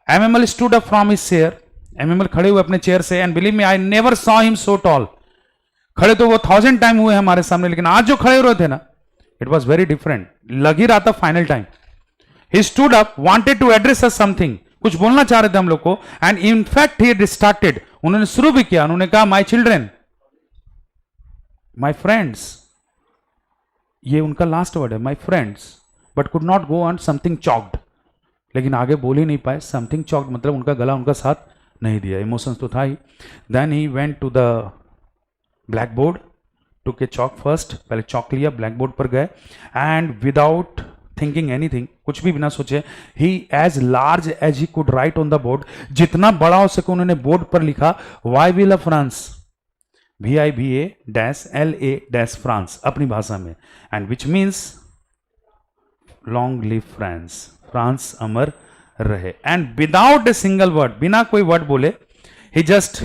MML stood up from his chair, MML खड़े हुए अपने चेयर से, and believe me I never saw him so tall. खड़े तो वो 1000 टाइम हुए हमारे सामने, लेकिन आज जो खड़े हुए थे ना, इट वॉज वेरी डिफरेंट। लग ही रहा था final time. He stood up, wanted to address us something, कुछ बोलना चाह रहे थे हम लोग को, एंड इनफैक्ट ही स्टार्टेड, उन्होंने शुरू भी किया। उन्होंने कहा माय चिल्ड्रन, माय फ्रेंड्स, ये उनका लास्ट वर्ड है, my friends, but could not go on something choked, लेकिन आगे बोल ही नहीं पाए। समथिंग चॉक्ड मतलब उनका गला उनका साथ नहीं दिया, इमोशंस तो था ही। Then he went to the black board, took a chalk first, पहले चॉक लिया, ब्लैक बोर्ड पर गए, एंड विदाउट थिंकिंग एनीथिंग, कुछ भी बिना सोचे, he as large as he could write on the board, जितना बड़ा हो सके उन्होंने बोर्ड पर लिखा, why we love France, VIVA-LA France, अपनी भाषा में, and which means long live France, France अमर रहे। And without a single word, बिना कोई वर्ड बोले, he just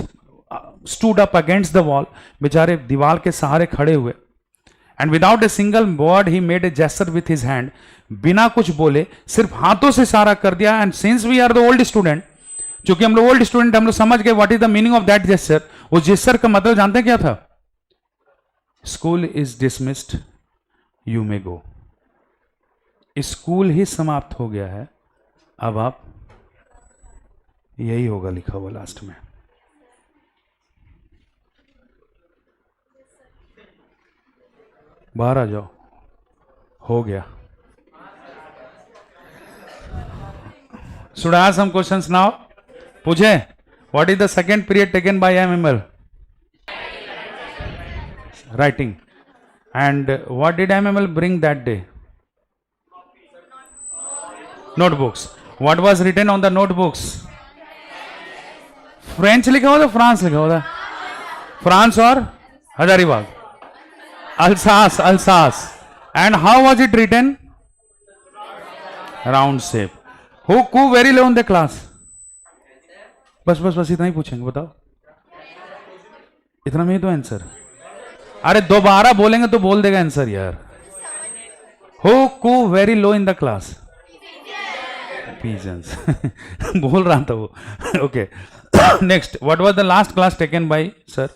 stood up against the wall, बेचारे दीवार के सहारे खड़े हुए, and without a single word he made a gesture with his hand, बिना कुछ बोले सिर्फ हाथों से इशारा कर दिया। And since we are the old student, क्योंकि हम लोग ओल्ड स्टूडेंट, हम लोग समझ गए what is the meaning of that gesture. वो जेस्चर का मतलब जानते हैं क्या था? School is dismissed, you may go. School ही समाप्त हो गया है, अब आप, यही होगा लिखा हुआ लास्ट में। बाहर आ जाओ, हो गया। Should I ask some questions now? पूछे, what is the second period taken by MML? Writing. And what did MML bring that day? Notebooks. What was written on the notebooks? French लिखा हुआ था, France लिखा हुआ था? France और Hazaribagh, Alsace, Alsace. And how was it written? Round shape. Who very low in the class? बस बस बस इतना ही पूछेंगे, बताओ, इतना में ही तो आंसर। अरे दोबारा बोलेंगे तो बोल देगा आंसर यार। Who very low in the class? Pigeons. बोल रहा था वो। Okay. Next, what was the last class taken by sir?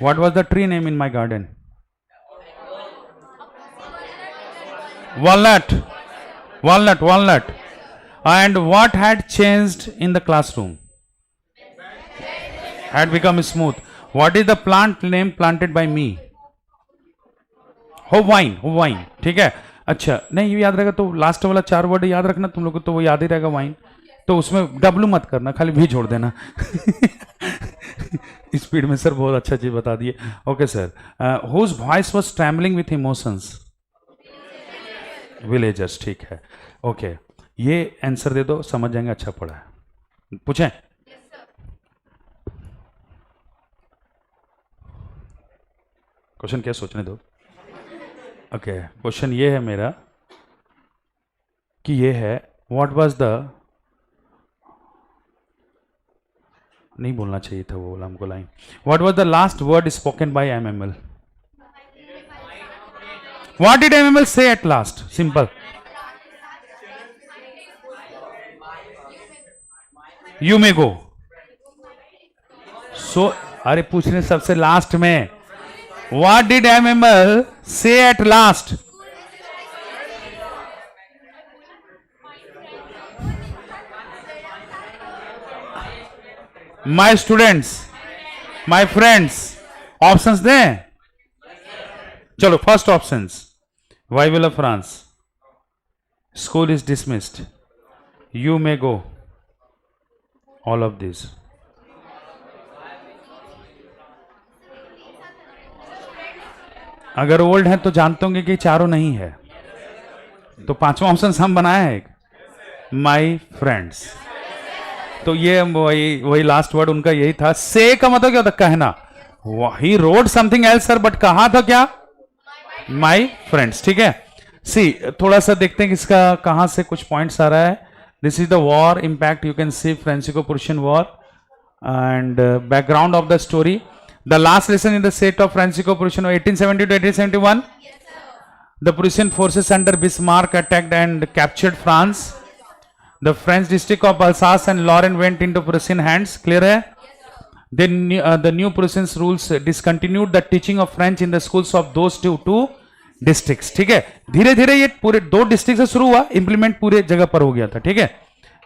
What was the tree name in my garden? Walnut. Walnut, walnut. And what had changed in the classroom? Had become smooth. What is the plant name planted by me? Hawaiian, Hawaiian. ठीक है, अच्छा नहीं याद रहेगा तो last वाला 4 word याद रखना तुम लोग को, तो वो याद ही रहेगा, वाइन। तो उसमें डब्लू मत करना, खाली भी छोड़ देना। स्पीड में सर बहुत अच्छा चीज बता दिए। Okay sir, whose voice was trembling with emotions? Villagers, ठीक है। ओके, ये आंसर दे दो, समझ जाएंगे अच्छा पढ़ा है। पूछें? क्वेश्चन क्या, सोचने दो। ओके, क्वेश्चन ये है मेरा कि ये है, व्हाट वाज द, नहीं बोलना चाहिए था वो बोला हमको line, what was the last word spoken by MML? What did MML say at last? Simple, you may go. So अरे पूछ रहे सबसे लास्ट में, what did MML say at last? My students, my friends, options दें? चलो first options, वाइवल of France, school is dismissed, you may go, all of this. अगर old है तो जानते होंगे कि चारों नहीं है, तो पांचवा ऑप्शन हम बनाए हैं एक, माई फ्रेंड्स। तो ये वही लास्ट वर्ड उनका यही था। से का मतलब क्या होता, कहना। He rode something else sir, but कहा था क्या, माई फ्रेंड्स। ठीक है, सी थोड़ा सा देखते हैं कि इसका कहां से कुछ पॉइंट्स आ रहा है। This is the war impact, you can see Francisco-Prussian war and background of the story. The last lesson in the set of Francisco-Prussian 1870 to 1871. The Prussian forces under Bismarck attacked and captured France. The French district of Alsace and Lorraine went into Prussian hands. Clear है? Then the new Prussian rules discontinued the teaching of French in the schools of those two districts. ठीक है, धीरे धीरे ये पूरे 2 district से शुरू हुआ, इंप्लीमेंट पूरे जगह पर हो गया था। ठीक है,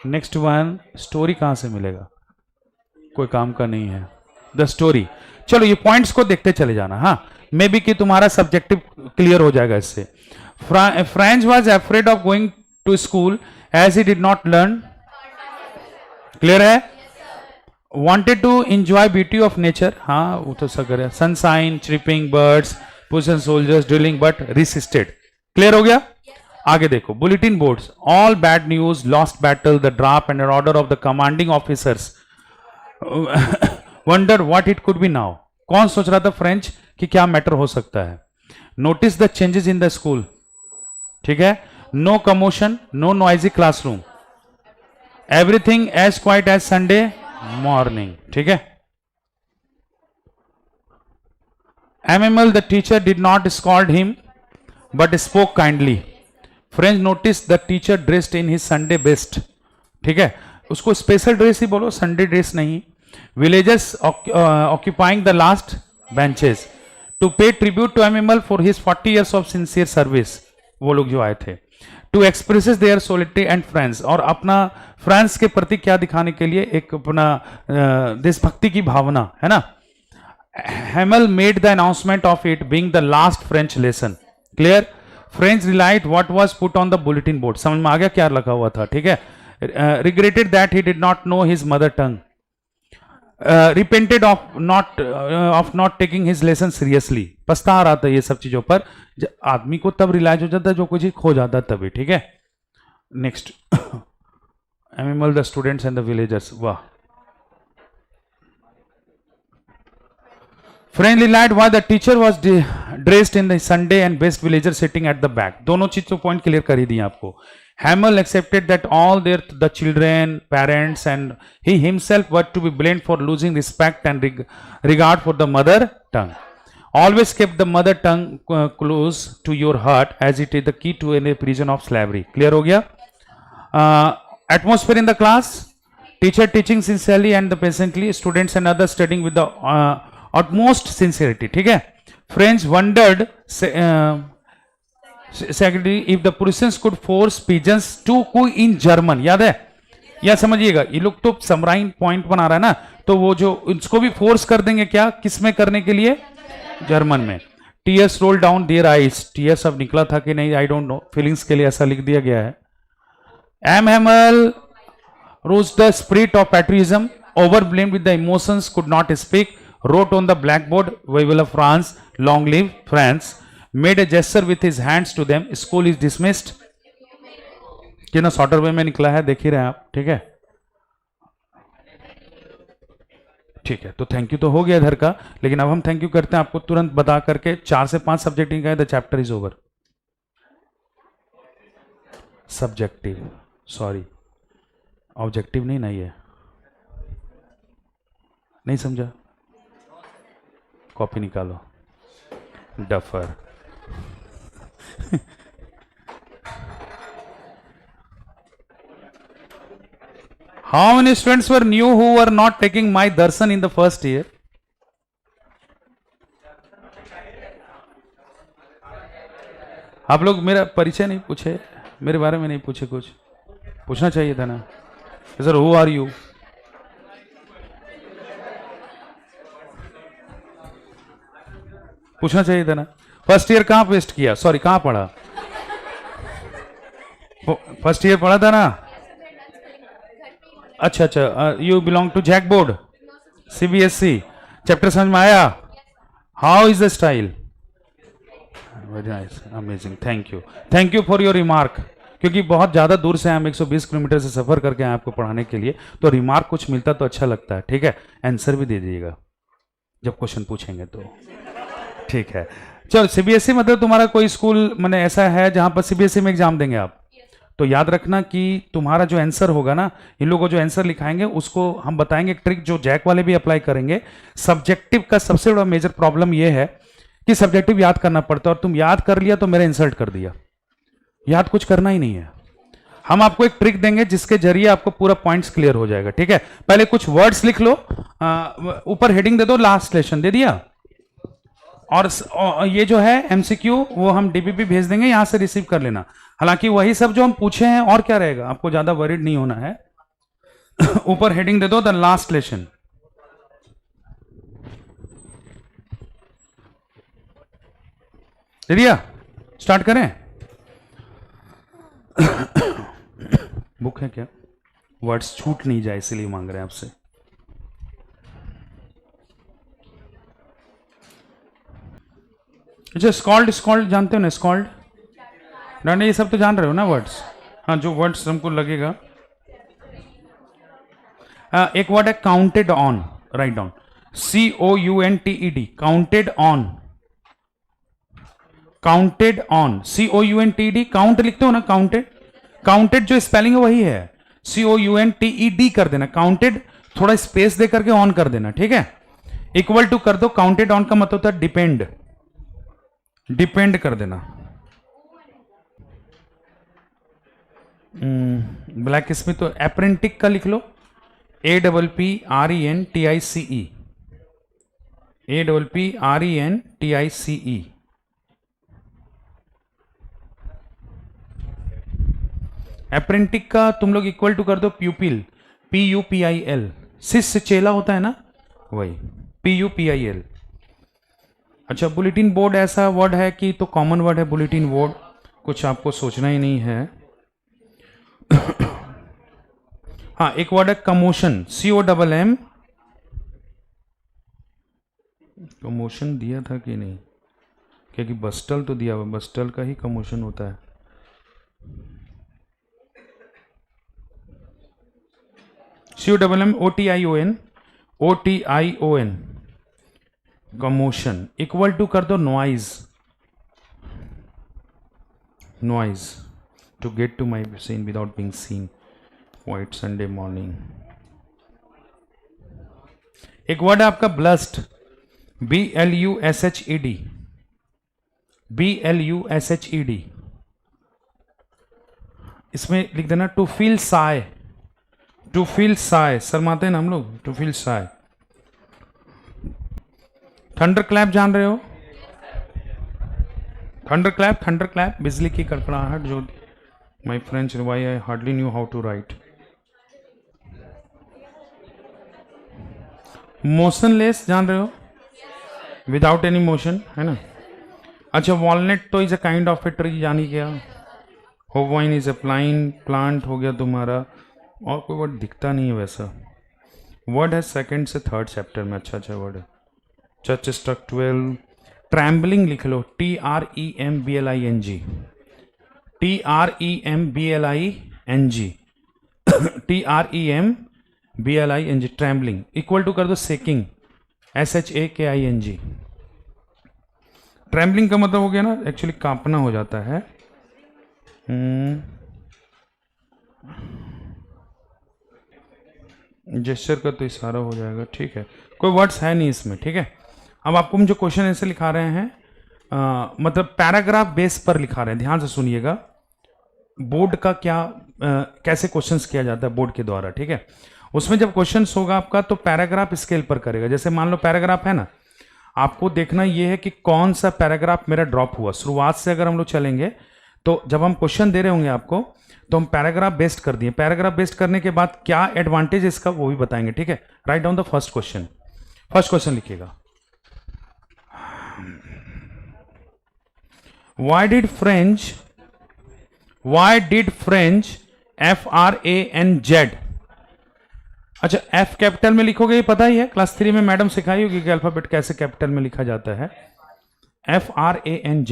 नेक्स्ट वन, स्टोरी कहां से मिलेगा, कोई काम का नहीं है। द स्टोरी, चलो ये पॉइंट्स को देखते चले जाना। हाँ, मे बी कि तुम्हारा सब्जेक्टिव क्लियर हो जाएगा इससे। Franz was afraid of going to school as he did not learn. Clear है? wanted to enjoy beauty of nature, हाँ वो तो सब करे, sunshine, chirping birds, Prussian soldiers drilling, but resisted. Clear हो गया? आगे देखो, bulletin boards, all bad news, lost battle, the draft and order of the commanding officers, wonder what it could B now. कौन सोच रहा था फ्रेंच कि क्या मैटर हो सकता है। Notice the changes in the school. ठीक है, no commotion, no noisy classroom, everything as quiet as Sunday morning. ठीक है, MML the teacher did not scold him but spoke kindly. French noticed the teacher dressed in his Sunday best. ठीक है, उसको special dress ही बोलो, Sunday dress नहीं। Villagers occupying the last benches to pay tribute to MML for his 40 years of sincere service. वो लोग जो आए थे to express their solidarity and friends, और अपना फ्रांस के प्रति क्या दिखाने के लिए, एक अपना देशभक्ति की भावना है ना। Hamel made the announcement of it being the last French lesson. Clear? French realized what was put on the bulletin board. समझ में आ गया क्या लगा हुआ था। ठीक है, regretted that he did not know his mother tongue. Repented of not taking his lesson seriously. पछता रहा था ये सब चीजों पर। आदमी को तब रियलाइज हो जाता है जो कुछ खो जाता है तभी। ठीक है, next, MML the students and the villagers. वाह, Friendly lad why the teacher was dressed in the Sunday and best villager sitting at the back. दोनों चीज तो पॉइंट क्लियर कर ही दिए आपको। Hamel accepted that all the children, parents and he himself were to be blamed for losing respect and regard for the mother tongue. Always kept the mother tongue close to your heart as it is the key to any prison of slavery. Clear हो गया? Atmosphere in the class, teacher teaching sincerely and patiently, students and others studying with the utmost sincerity. ठीक है, French wondered secondly if the Prussians could force pigeons to cook in German. याद है? या समझिएगा, ये लोग तो समराइन पॉइंट बना रहा है ना, तो वो जो इसको भी फोर्स कर देंगे क्या, किस में करने के लिए, जर्मन में। Tears rolled down their eyes. Tears अब निकला था कि नहीं, I don't know, फीलिंग्स के लिए ऐसा लिख दिया गया है। Hamel rose the spirit of patriotism, overwhelmed with the emotions, could not speak, wrote on the blackboard, Vive la France, long live France, made a gesture with his hands to them, school is dismissed. कि ना shorter वे में निकला है, देख ही रहे हैं आप। ठीक है, ठीक है, तो थैंक यू तो हो गया इधर का, लेकिन अब हम थैंक यू करते हैं आपको तुरंत बता करके 4 से 5 सब्जेक्ट निकाले, the chapter is over. Subjective, sorry objective नहीं, नहीं है, नहीं समझा, कॉपी निकालो, duffer. How many students were new who were not taking my darshan in the first year? आप लोग मेरा परिचय नहीं पूछे, मेरे बारे में नहीं पूछे, कुछ पूछना चाहिए था ना। सर हु आर यू, पूछना चाहिए था ना। फर्स्ट ईयर कहाँ वेस्ट किया, सॉरी कहाँ पढ़ा, फर्स्ट ईयर पढ़ा था ना। अच्छा अच्छा, you belong to JAC board, CBSE, chapter समझ में आया? How is the style? Very nice, amazing, thank you for your remark. क्योंकि बहुत ज़्यादा दूर से हम 120 किलोमीटर से सफ़र करके आए आपको पढ़ाने के लिए, तो रिमार्क कुछ मिलता तो अच्छा लगता है, ठीक है। आंसर भी दे दीजिएगा जब क्वेश्चन पूछेंगे तो, ठीक है। चलो, सीबीएसई मतलब तुम्हारा कोई स्कूल मैंने ऐसा है जहां पर सीबीएसई में एग्जाम देंगे आप? तो याद रखना कि तुम्हारा जो आंसर होगा ना, इन लोगों को जो आंसर लिखाएंगे उसको हम बताएंगे एक ट्रिक जो जैक वाले भी अप्लाई करेंगे। सब्जेक्टिव का सबसे बड़ा मेजर प्रॉब्लम यह है कि सब्जेक्टिव याद करना पड़ता है, और तुम याद कर लिया तो मेरा इंसल्ट कर दिया, याद कुछ करना ही नहीं है। हम आपको एक ट्रिक देंगे जिसके जरिए आपको पूरा पॉइंट्स क्लियर हो जाएगा, ठीक है। पहले कुछ वर्ड्स लिख लो, ऊपर हेडिंग दे दो, लास्ट लेसन दे दिया, और ये जो है एमसीक्यू वो हम डीबीपी भेज देंगे, यहां से रिसीव कर लेना। हालांकि वही सब जो हम पूछे हैं, और क्या रहेगा, आपको ज्यादा वरीड नहीं होना है। ऊपर हेडिंग दे दो, द लास्ट लेसन। दे दिया, स्टार्ट करें। बुक है क्या? वर्ड्स छूट नहीं जाए इसलिए मांग रहे हैं आपसे। अच्छा, स्कॉल्ड जानते हो ना, स्कॉल्ड डांडे, ये सब तो जान रहे हो ना वर्ड्स? हाँ, जो वर्ड्स हमको लगेगा, एक वर्ड है counted on, write down, COUNTED, counted on, counted on, COUNTED, count लिखते हो ना, काउंटेड, काउंटेड जो स्पेलिंग है वही है, COUNTED कर देना, काउंटेड थोड़ा स्पेस दे करके ऑन कर देना, ठीक है। इक्वल टू कर दो, काउंटेड ऑन का मतलब होता है डिपेंड, डिपेंड कर देना। ब्लैक स्मिथ तो अप्रेंटिक का लिख लो, APPRENTICE, APPRENTICE। अप्रेंटिक का तुम लोग इक्वल टू कर दो प्यूपिल, PUPIL, शिष्य चेला होता है ना, वही PUPIL। अच्छा, बुलेटिन बोर्ड ऐसा वर्ड है कि तो कॉमन वर्ड है बुलेटिन बोर्ड, कुछ आपको सोचना ही नहीं है। हाँ, एक वर्ड है कमोशन, COMM, कमोशन दिया था कि नहीं, क्योंकि बस्टल तो दिया हुआ, बस्टल का ही कमोशन होता है। COMMOTION, कमोशन, इक्वल टू कर दो noise, noise, to get to my seat without being seen, white Sunday morning. एक वर्ड है आपका ब्लस्ट, BLUSHED, BLUSHED, इसमें लिख देना to feel shy, to feel shy, शर्माते हैं ना हम लोग, to feel shy. Thunderclap जान रहे हो? थंडर क्लैप, थंडर क्लैप, बिजली की कड़कड़ाहट, जो my friends why I hardly knew how to write. Motionless जान रहे हो, विदाउट एनी मोशन, है ना। अच्छा, वॉलनट तो is a kind of a tree, जानी क्या। होवाइन इज अ प्लांट हो गया तुम्हारा, और कोई वर्ड दिखता नहीं है वैसा। वर्ड है सेकंड से थर्ड चैप्टर में, अच्छा अच्छा वर्ड है। चर्च स्ट्रक 12, ट्रैम्बलिंग लिख लो, TREMBLING, TREMBLING, TREMBLING, trembling, equal to कर दो सेकिंग, SHAKING। ट्रैम्बलिंग का मतलब हो गया ना, एक्चुअली कांपना हो जाता है। जेस्चर का तो इशारा हो जाएगा, ठीक है। कोई वर्ड्स है नहीं इसमें, ठीक है। अब आपको हम जो क्वेश्चन ऐसे लिखा रहे हैं, मतलब पैराग्राफ बेस पर लिखा रहे हैं, ध्यान से सुनिएगा। बोर्ड का क्या कैसे क्वेश्चंस किया जाता है बोर्ड के द्वारा, ठीक है। उसमें जब क्वेश्चंस होगा आपका तो पैराग्राफ स्केल पर करेगा। जैसे मान लो पैराग्राफ है ना, आपको देखना ये है कि कौन सा पैराग्राफ मेरा ड्रॉप हुआ। शुरुआत से अगर हम लोग चलेंगे तो जब हम क्वेश्चन दे रहे होंगे आपको, तो हम पैराग्राफ बेस्ड कर दिए। पैराग्राफ बेस्ड करने के बाद क्या एडवांटेज इसका वो भी बताएंगे, ठीक है। Write down the first question, first question लिखिएगा। Why did French FRANZ? अच्छा, F कैपिटल में लिखोगे, ये पता ही है, क्लास 3 में मैडम सिखाई होगी कि अल्फाबेट कैसे कैपिटल में लिखा जाता है। FRANZ.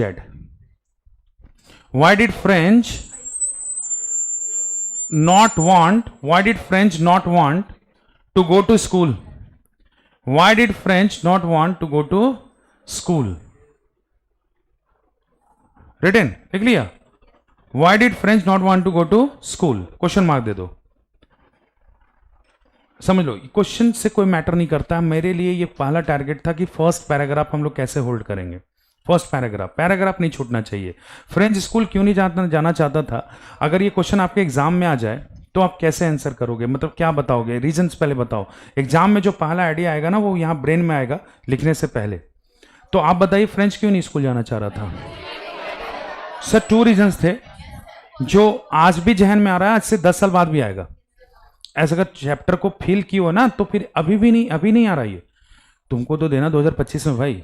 Why did French not want to go to school? Why did French not want to go to school? Written, लिख लिया। Why did French not want to go to school? Question mark दे दो, समझ लो, question से कोई matter नहीं करता। मेरे लिए ये पहला टारगेट था कि फर्स्ट पैराग्राफ हम लोग कैसे होल्ड करेंगे। फर्स्ट पैराग्राफ नहीं छूटना चाहिए। फ्रेंच स्कूल क्यों नहीं जाना चाहता था? अगर ये क्वेश्चन आपके एग्जाम में आ जाए तो आप कैसे आंसर करोगे, मतलब क्या बताओगे, रीजंस पहले बताओ। एग्जाम में जो पहला आइडिया आएगा ना, वो यहाँ ब्रेन में आएगा लिखने से पहले। तो आप बताइए फ्रेंच क्यों नहीं स्कूल जाना चाह रहा था? सर 2 रीजंस थे जो आज भी जहन में आ रहा है, आज से 10 साल बाद भी आएगा। ऐसा अगर चैप्टर को फील की हो ना, तो फिर अभी नहीं आ रहा है। तुमको तो देना 2025 में भाई,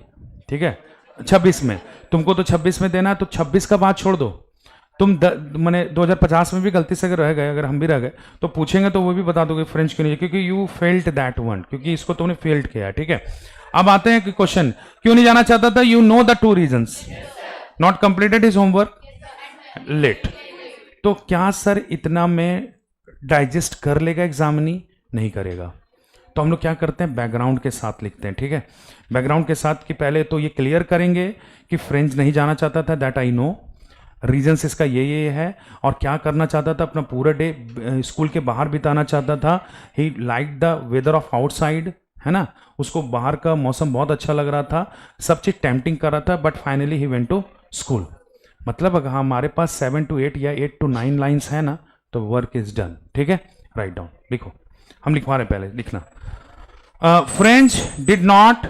ठीक है, 26 में तुमको तो 26 में देना है, तो 26 का बात छोड़ दो। तुम मैंने 2050 में भी गलती से अगर रह गए, अगर हम भी रह गए, तो पूछेंगे तो वो भी बता दोगे फ्रेंच क्यों नहीं, क्योंकि यू फेल्ट दैट वन, क्योंकि इसको तुमने फेल्ट किया, ठीक है। अब आते हैं कि क्वेश्चन क्यों नहीं जाना चाहता था। You know the 2 reasons. Not completed his homework, late. तो क्या सर इतना में डाइजेस्ट कर लेगा एग्जामिनी? नहीं करेगा। तो हम लोग क्या करते हैं, बैकग्राउंड के साथ लिखते हैं, ठीक है। बैकग्राउंड के साथ कि पहले तो ये क्लियर करेंगे कि फ्रेंच नहीं जाना चाहता था, दैट आई नो। रीजंस इसका ये है, और क्या करना चाहता था, अपना पूरा डे स्कूल के बाहर बिताना चाहता था। He like the weather of outside, है ना, उसको बाहर का मौसम बहुत अच्छा लग रहा था, सब चीज टेम्पटिंग कर रहा था, but finally he went to school. मतलब अगर हमारे पास 7 to 8 या 8 to 9 लाइन्स है ना, तो वर्क इज डन, ठीक है। राइट डाउन, लिखो, हम लिखवा रहे, पहले लिखना। French did not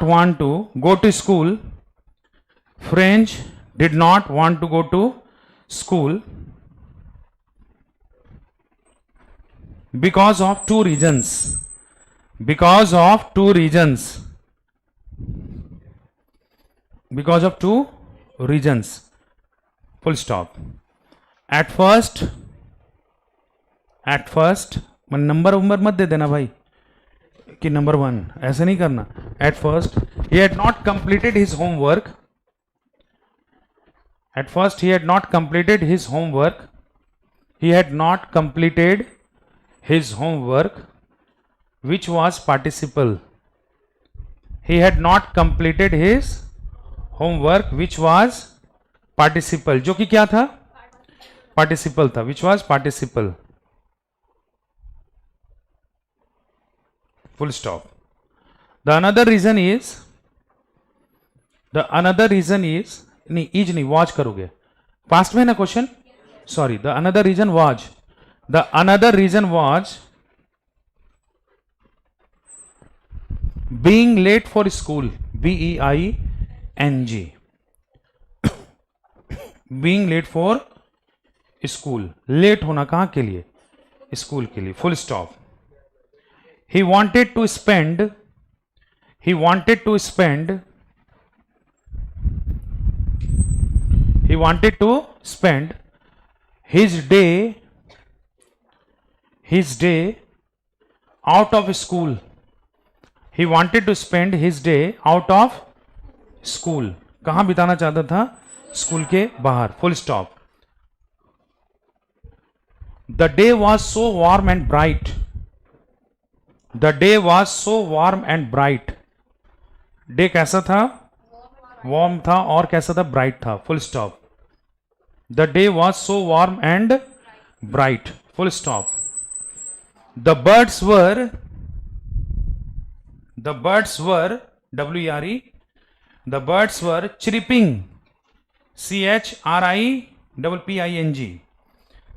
want to go to school. French did not want to go to school because of 2 reasons. Because of 2 reasons. Full stop. At first number मत दे देना भाई कि नंबर 1, ऐसे नहीं करना। At first he had not completed his homework. He had not completed his homework, which was participle. He had not completed his homework, which was participle, जो कि क्या था, participle था, which was participle. Full stop. The another reason is नहीं, watch करोगे, past में ना question, sorry. The another reason was being late for school. BEING. Being late for school. Late होना कहां के लिए? स्कूल के लिए। Full stop. He wanted to spend his day out of school. He wanted to spend his day out of school. कहां बिताना चाहता था? स्कूल के बाहर। Full stop. The day was so warm and bright. Day कैसा था? Warm था, और कैसा था? ब्राइट था। Full stop. The day was so warm and bright. Full stop. The birds were WERE. The birds were chirping. CHRIPPING.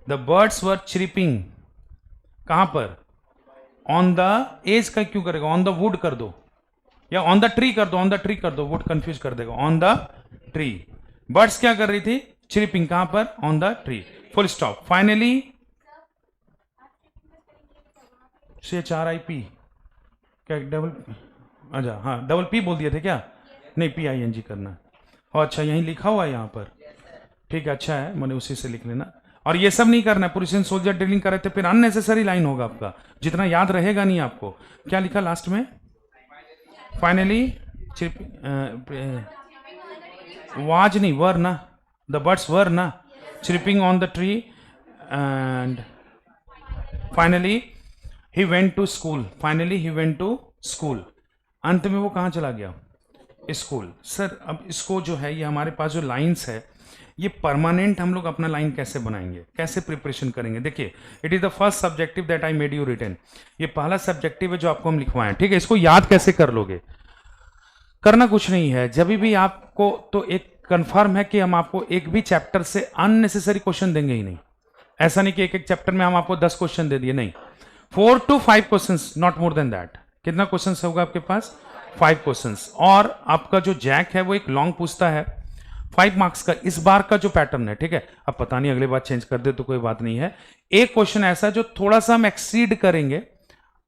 The birds were chirping. कहां पर? On the age का क्यों करेगा? ऑन द वुड कर दो, या on the tree कर दो, वुड कंफ्यूज कर देगा। On the tree. बर्ड्स क्या कर रही थी? चिरिपिंग. कहां पर? On the tree. Full stop. Finally CHRIP क्या डबल, अच्छा हाँ डबल पी बोल दिए थे क्या? नहीं PING करना है। और अच्छा यहीं लिखा हुआ है यहाँ पर, ठीक है अच्छा है, मैंने उसी से लिख लेना। और ये सब नहीं करना है, पुलिस सोल्जर ड्रिलिंग करे थे फिर अननेसेसरी लाइन होगा आपका, जितना याद रहेगा नहीं आपको। क्या लिखा लास्ट में? फाइनली वाज नहीं वर ना, द बर्ड्स वर ना chirping on the tree and finally he went to school, finally he went to school, अंत में वो कहाँ चला गया? स्कूल। सर अब इसको जो है ये हमारे पास जो लाइंस है ये परमानेंट हम लोग अपना लाइन कैसे बनाएंगे, कैसे प्रिपरेशन करेंगे? देखिए it is the first subjective that I made you written, ये पहला सब्जेक्टिव है जो आपको हम लिखवाएं, ठीक है। इसको याद कैसे कर लोगे? करना कुछ नहीं है, जब भी आपको तो एक कंफर्म है कि हम आपको एक भी चैप्टर से अननेसेसरी क्वेश्चन देंगे ही नहीं। ऐसा नहीं कि एक एक चैप्टर में हम आपको 10 क्वेश्चन दे दिए, नहीं, 4 to 5 questions, not more than that. कितना क्वेश्चंस होगा आपके पास? 5 क्वेश्चंस। और आपका जो जैक है वो एक लॉन्ग पूछता है 5 मार्क्स का, इस बार का जो पैटर्न है, ठीक है। अब पता नहीं अगले बार चेंज कर दे तो कोई बात नहीं है। एक क्वेश्चन ऐसा जो थोड़ा सा हम एक्सीड करेंगे,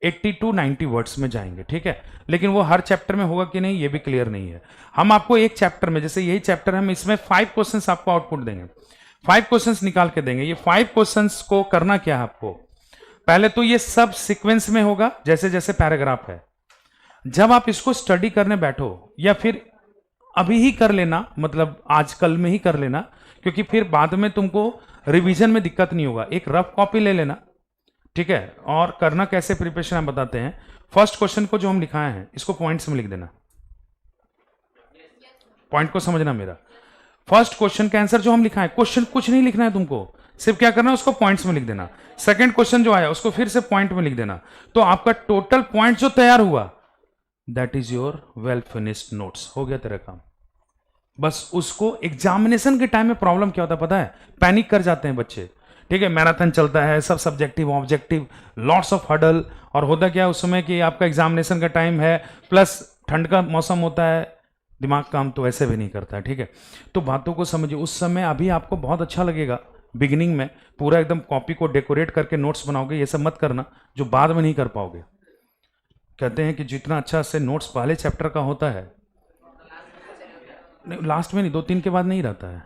80 to 90 वर्ड्स में जाएंगे, ठीक है। लेकिन वो हर चैप्टर में होगा कि नहीं ये भी क्लियर नहीं है। हम आपको एक चैप्टर में, जैसे यही चैप्टर हम इसमें 5 क्वेश्चंस आपको आउटपुट देंगे, 5 क्वेश्चंस निकाल के देंगे। ये 5 क्वेश्चंस को करना क्या है आपको? पहले तो ये सब सीक्वेंस में होगा, जैसे जैसे पैराग्राफ है। जब आप इसको स्टडी करने बैठो या फिर अभी ही कर लेना, मतलब आज कल में ही कर लेना, क्योंकि फिर बाद में तुमको रिवीजन में दिक्कत नहीं होगा। एक रफ कॉपी ले लेना, ठीक है। और करना कैसे प्रिपरेशन हम बताते हैं। फर्स्ट क्वेश्चन को जो हम लिखाए हैं इसको पॉइंट्स में लिख देना, पॉइंट को समझना मेरा। फर्स्ट क्वेश्चन का आंसर जो हम लिखा है, क्वेश्चन कुछ नहीं लिखना है तुमको, सिर्फ क्या करना है उसको पॉइंट्स में लिख देना। सेकंड क्वेश्चन जो आया उसको फिर से पॉइंट में लिख देना। तो आपका टोटल पॉइंट जो तैयार हुआ that is your well finished notes, हो गया तेरा काम। बस उसको एग्जामिनेशन के टाइम में प्रॉब्लम क्या होता है पता है? पैनिक कर जाते हैं बच्चे, ठीक है। मैराथन चलता है, सब subjective objective, lots of hurdle, और होता क्या है उस समय कि आपका एग्जामिनेशन का टाइम है, प्लस ठंड का मौसम होता है, दिमाग काम तो ऐसे भी नहीं करता है, ठीक है। तो बातों को समझिए। उस समय अभी आपको बहुत अच्छा लगेगा, बिगिनिंग में पूरा एकदम कॉपी को डेकोरेट करके नोट्स बनाओगे, ये सब मत करना जो बाद में नहीं कर पाओगे। कहते हैं कि जितना अच्छा से नोट्स पहले चैप्टर का होता है, नहीं लास्ट में नहीं, 2-3 के बाद नहीं रहता है।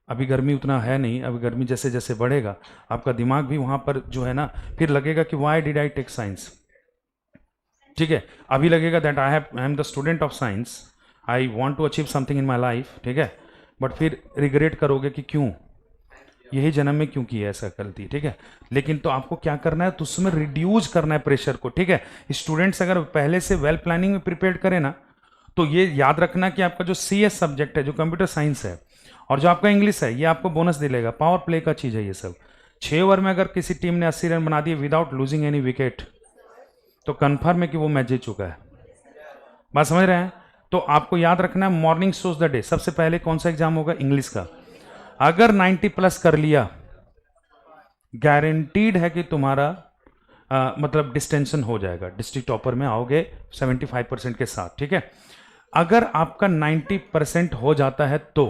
अभी गर्मी उतना है नहीं, अभी गर्मी जैसे जैसे बढ़ेगा आपका दिमाग भी वहां पर जो है ना, फिर लगेगा कि why did I take science, ठीक है। अभी लगेगा that I am the student of science, I want to achieve something in my life, ठीक है। बट फिर रिग्रेट करोगे कि क्यों, यही जन्म में क्यों की है ऐसा गलती, ठीक है। लेकिन तो आपको क्या करना है, तो उसमें रिड्यूस करना है प्रेशर को, ठीक है। स्टूडेंट्स अगर पहले से वेल प्लानिंग में प्रिपेयर करें ना, तो ये याद रखना कि आपका जो CS सब्जेक्ट है, जो कंप्यूटर साइंस है, और जो आपका इंग्लिश है, ये आपको बोनस दिलेगा। पावर प्ले का चीज़ है ये सब। 6 ओवर में अगर किसी टीम ने 80 रन बना दिए विदाउट लूजिंग एनी विकेट, तो कन्फर्म है कि वो मैच जीत चुका है। बात समझ रहे हैं? तो आपको याद रखना है मॉर्निंग सोज द डे। सबसे पहले कौन सा एग्जाम होगा? इंग्लिश का। अगर 90 प्लस कर लिया, गारंटीड है कि तुम्हारा मतलब डिस्टेंशन हो जाएगा, डिस्ट्रिक्ट टॉपर में आओगे 75% के साथ, ठीक है। अगर आपका 90% हो जाता है तो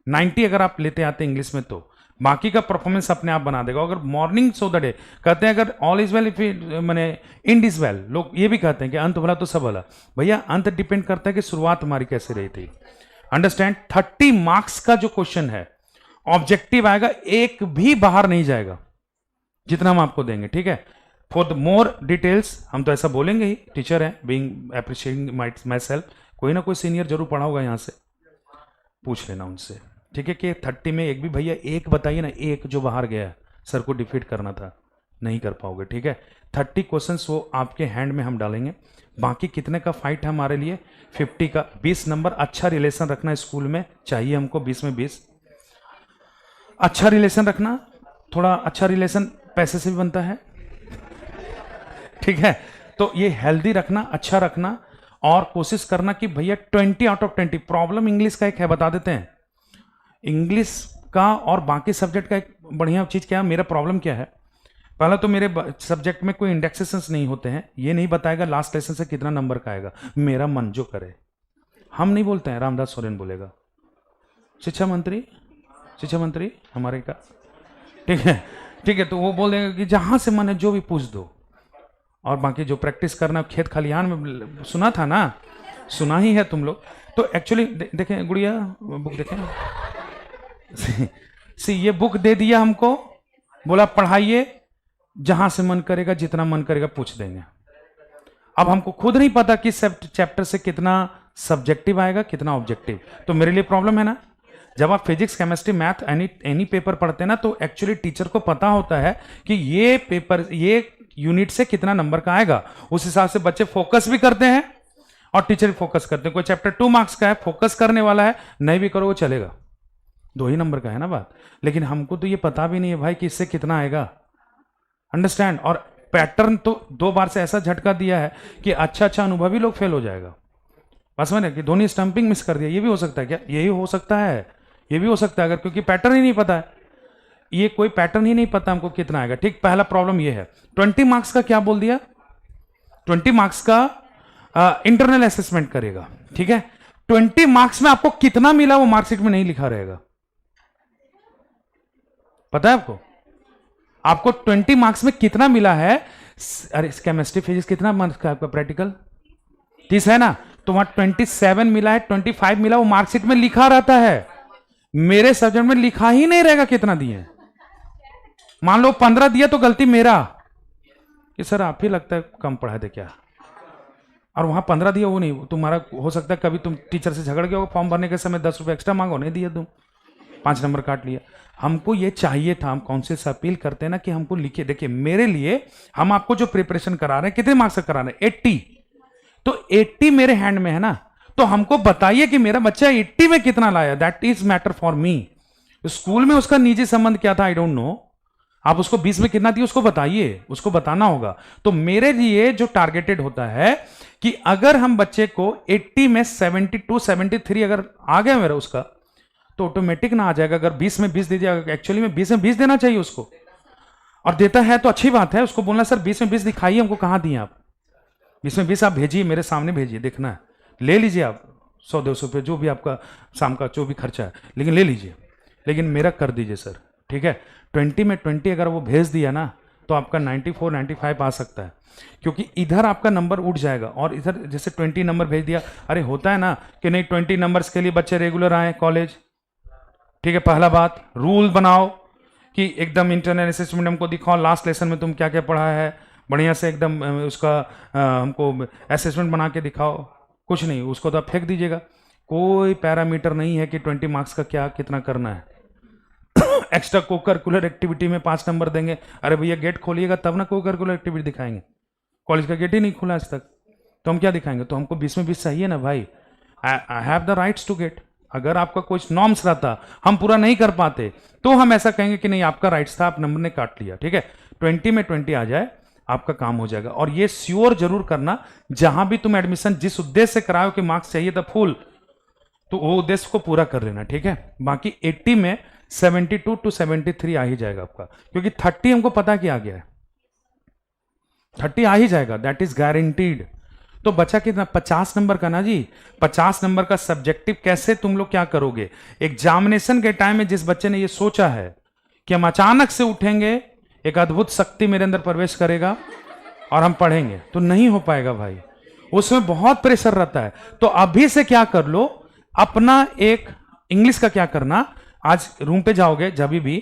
90 अगर आप लेते आते इंग्लिश में, तो बाकी का परफॉर्मेंस अपने आप बना देगा। अगर मॉर्निंग सो द डे कहते हैं, अगर ऑल इज वेल इफ मैंने इंड इज वेल, लोग ये भी कहते हैं कि अंत भला तो सब भला। भैया अंत डिपेंड करता है कि शुरुआत हमारी कैसे रही थी। अंडरस्टैंड? 30 मार्क्स का जो क्वेश्चन है ऑब्जेक्टिव आएगा, एक भी बाहर नहीं जाएगा जितना हम आपको देंगे, ठीक है। फॉर द मोर डिटेल्स हम तो ऐसा बोलेंगे ही, टीचर है, बीइंग अप्रिशिएटिंग माई सेल्फ, कोई ना कोई सीनियर जरूर पढ़ा होगा यहाँ से, पूछ लेना उनसे, ठीक है। कि 30 में एक भी भैया एक बताइए ना, एक जो बाहर गया सर को डिफीट करना था, नहीं कर पाओगे, ठीक है। 30 क्वेश्चंस वो आपके हैंड में हम डालेंगे। बाकी कितने का फाइट है हमारे लिए? 50 का। 20 नंबर। अच्छा रिलेशन रखना स्कूल में चाहिए हमको, 20 में 20। अच्छा रिलेशन रखना, थोड़ा अच्छा रिलेशन पैसे से भी बनता है, ठीक है। तो ये हेल्दी रखना, अच्छा रखना, और कोशिश करना कि भैया 20 आउट ऑफ 20। प्रॉब्लम इंग्लिश का एक है, बता देते हैं। इंग्लिश का और बाकी सब्जेक्ट का एक बढ़िया चीज क्या है, मेरा प्रॉब्लम क्या है, पहला तो मेरे सब्जेक्ट में कोई इंडेक्सेशंस नहीं होते हैं। ये नहीं बताएगा लास्ट लेसन से कितना नंबर का आएगा, मेरा मन जो करे। हम नहीं बोलते हैं, रामदास सोरेन बोलेगा, शिक्षा मंत्री हमारे का, ठीक है। ठीक है, तो वो बोल देंगे कि जहां से मन है जो भी पूछ दो, और बाकी जो प्रैक्टिस करना खेत खलिहान में सुना था ना, सुना ही है तुम लोग। तो एक्चुअली देखें गुड़िया, बुक देखें। सी ये बुक दे दिया हमको, बोला पढ़ाइए, जहां से मन करेगा जितना मन करेगा पूछ देंगे। अब हमको खुद नहीं पता कि चैप्टर से कितना सब्जेक्टिव आएगा कितना ऑब्जेक्टिव, तो मेरे लिए प्रॉब्लम है ना। जब आप physics chemistry math any paper पढ़ते हैं ना, तो एक्चुअली टीचर को पता होता है कि ये पेपर ये यूनिट से कितना नंबर का आएगा, उस हिसाब से बच्चे फोकस भी करते हैं और टीचर भी फोकस करते हैं। कोई चैप्टर 2 मार्क्स का है, फोकस करने वाला है, नहीं भी करो वो चलेगा, 2 ही नंबर का है ना बात। लेकिन हमको तो ये पता भी नहीं है भाई कि इससे कितना आएगा, अंडरस्टैंड। और पैटर्न तो 2 बार से ऐसा झटका दिया है कि अच्छा अनुभवी लोग फेल हो जाएगा। बस मैंने कि धोनी स्टंपिंग मिस कर दिया, ये भी हो सकता है क्या? यही हो सकता है, ये भी हो सकता है, अगर क्योंकि पैटर्न ही नहीं पता है, ये कोई पैटर्न ही नहीं पता हमको कितना आएगा। ठीक, पहला प्रॉब्लम ये है। 20 मार्क्स का क्या बोल दिया? 20 मार्क्स का इंटरनल असेसमेंट करेगा, ठीक है। 20 मार्क्स में आपको कितना मिला वो मार्कशीट में नहीं लिखा रहेगा, पता है आपको? आपको 20 मार्क्स में कितना मिला है? अरे केमिस्ट्री फिजिक्स कितना मार्क्स का आपका प्रैक्टिकल? 30 है ना, तो वहां 27 मिला है, 25 मिला, वो मार्कशीट में लिखा रहता है। मेरे सब्जेक्ट में लिखा ही नहीं रहेगा कितना दिए। मान लो 15 दिया तो गलती मेरा कि सर आप ही लगता है कम पढ़ा दे क्या, और वहां 15 दिया वो नहीं, तुम्हारा हो सकता है कभी तुम टीचर से झगड़ गए हो, फॉर्म भरने के समय 10 रुपए एक्स्ट्रा मांगो, नहीं दिया, तुम 5 नंबर काट लिया। हमको ये चाहिए था, हम काउंसिल से अपील करते हैं ना कि हमको लिखिए। देखिए मेरे लिए, हम आपको जो प्रिपरेशन करा रहे हैं कितने मार्क्स का करा रहे हैं? 80, तो 80 मेरे हैंड में है ना, तो हमको बताइए कि मेरा बच्चा 80 में कितना लाया, that is matter for me. School में उसका निजी संबंध क्या था आई डोंट नो, आप उसको 20 में कितना दिए उसको बताइए, उसको बताना होगा। तो मेरे लिए जो टारगेटेड होता है कि अगर हम बच्चे को 80 में 72 73 अगर आ गया मेरा उसका, तो ऑटोमेटिक ना आ जाएगा। अगर 20 में 20 दीजिए, एक्चुअली में 20 में 20 देना चाहिए उसको, और देता है तो अच्छी बात है। उसको बोलना सर 20 में 20 दिखाइए हमको, कहां दिए आप? 20 में 20 आप भेजिए, मेरे सामने भेजिए, देखना है, ले लीजिए आप 100-200 रुपये जो भी आपका शाम का जो भी खर्चा है, लेकिन ले लीजिए, लेकिन मेरा कर दीजिए सर, ठीक है। 20 में 20 अगर वो भेज दिया ना, तो आपका 94 95 आ सकता है, क्योंकि इधर आपका नंबर उठ जाएगा। और इधर जैसे 20 नंबर भेज दिया, अरे होता है ना कि नहीं 20 नंबर्स के लिए बच्चे रेगुलर आए कॉलेज, ठीक है। पहला बात, रूल बनाओ कि एकदम इंटरनल असेसमेंट हमको दिखाओ, लास्ट लेसन में तुम क्या क्या पढ़ा है, बढ़िया से एकदम उसका हमको असेसमेंट बना के दिखाओ। कुछ नहीं, उसको तो आप फेंक दीजिएगा, कोई पैरामीटर नहीं है कि 20 मार्क्स का क्या कितना करना है। एक्स्ट्रा को करिकुलर एक्टिविटी में 5 नंबर देंगे, अरे भैया गेट खोलिएगा तब ना को करिकुलर एक्टिविटी दिखाएंगे, कॉलेज का गेट ही नहीं खुला आज तक, तो हम क्या दिखाएंगे? तो हमको 20 में 20 चाहिए ना भाई, I have the rights to get. अगर आपका कुछ नॉर्म्स रहता, हम पूरा नहीं कर पाते, तो हम ऐसा कहेंगे कि नहीं आपका राइट्स था, आप नंबर ने काट लिया, ठीक है। 20 में 20 आ जाए, आपका काम हो जाएगा। और ये श्योर जरूर करना, जहां भी तुम एडमिशन जिस उद्देश्य से कराओ कि मार्क्स चाहिए था फुल, तो वो उद्देश्य को पूरा कर लेना, ठीक है। बाकी 80 में 72 to 73 आ ही जाएगा आपका, क्योंकि 30 हमको पता कि आ गया है, 30 आ ही जाएगा, दैट इज गारंटीड। तो बचा कितना? 50 नंबर का ना जी, 50 नंबर का सब्जेक्टिव कैसे तुम लोग क्या करोगे? एग्जामिनेशन के टाइम में जिस बच्चे ने ये सोचा है कि हम अचानक से उठेंगे, एक अद्भुत शक्ति मेरे अंदर प्रवेश करेगा और हम पढ़ेंगे, तो नहीं हो पाएगा भाई, उसमें बहुत प्रेशर रहता है। तो अभी से क्या कर लो, अपना एक इंग्लिश का क्या करना, आज रूम पे जाओगे जब भी,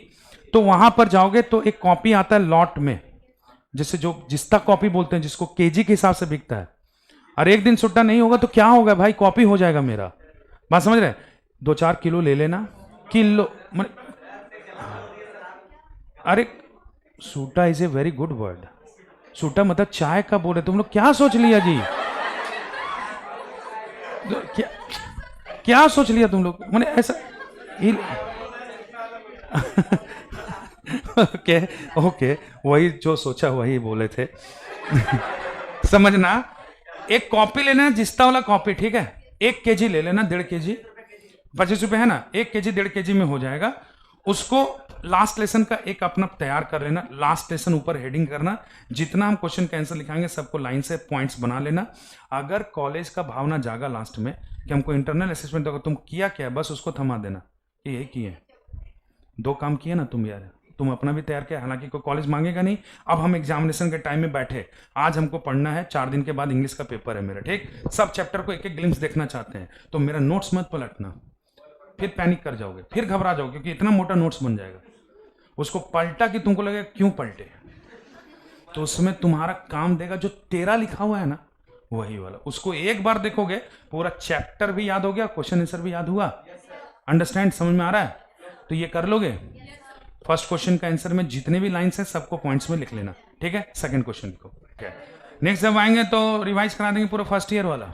तो वहां पर जाओगे तो एक कॉपी आता है लॉट में, जैसे जो जिस्ता कॉपी बोलते हैं, जिसको केजी के हिसाब से बिकता है। और एक दिन छुट्टा नहीं होगा तो क्या होगा भाई, कॉपी हो जाएगा मेरा, बात समझ रहे? 2-4 किलो ले लेना, किलो अरे सूटा is a very good word, सूटा मतलब चाय का बोल रहे, तुम लोग क्या सोच लिया जी? क्या क्या सोच लिया तुम लोग, मैंने ऐसा ओके ओके, वही जो सोचा वही बोले थे। समझना, एक कॉपी लेना, जिस्ता वाला कॉपी, ठीक है। 1 केजी ले लेना, 1.5 केजी, 25 रुपए है ना, 1 केजी 1.5 केजी में हो जाएगा। उसको लास्ट लेसन का एक अपना तैयार कर लेना, लास्ट लेसन ऊपर हेडिंग करना, जितना हम क्वेश्चन का आंसर लिखाएंगे सबको लाइन से पॉइंट्स बना लेना। अगर कॉलेज का भावना जागा लास्ट में कि हमको इंटरनल असेसमेंट होगा, तुम किया क्या, बस उसको थमा देना कि यही किए, 2 काम किए ना तुम यार, तुम अपना भी तैयार किया, हालांकि कोई कॉलेज मांगेगा नहीं। अब हम एग्जामिनेशन के टाइम में बैठे, आज हमको पढ़ना है, 4 दिन के बाद इंग्लिश का पेपर है मेरा, ठीक, सब चैप्टर को एक एक ग्लिम्स देखना चाहते हैं, तो मेरा नोट्स मत पलटना, फिर पैनिक कर जाओगे, फिर घबरा जाओगे, क्योंकि इतना मोटा नोट्स बन जाएगा। उसको पलटा कि तुमको लगेगा क्यों पलटे, तो उसमें तुम्हारा काम देगा जो तेरा लिखा हुआ है ना, वही वाला। उसको एक बार देखोगे, पूरा चैप्टर भी याद हो गया, क्वेश्चन आंसर भी याद हुआ। अंडरस्टैंड, समझ में आ रहा है? तो ये कर लोगे। फर्स्ट क्वेश्चन का आंसर में जितने भी लाइंस है सबको पॉइंट्स में लिख लेना, ठीक है। सेकंड क्वेश्चन को नेक्स्ट जब आएंगे तो रिवाइज करा देंगे पूरा फर्स्ट ईयर वाला,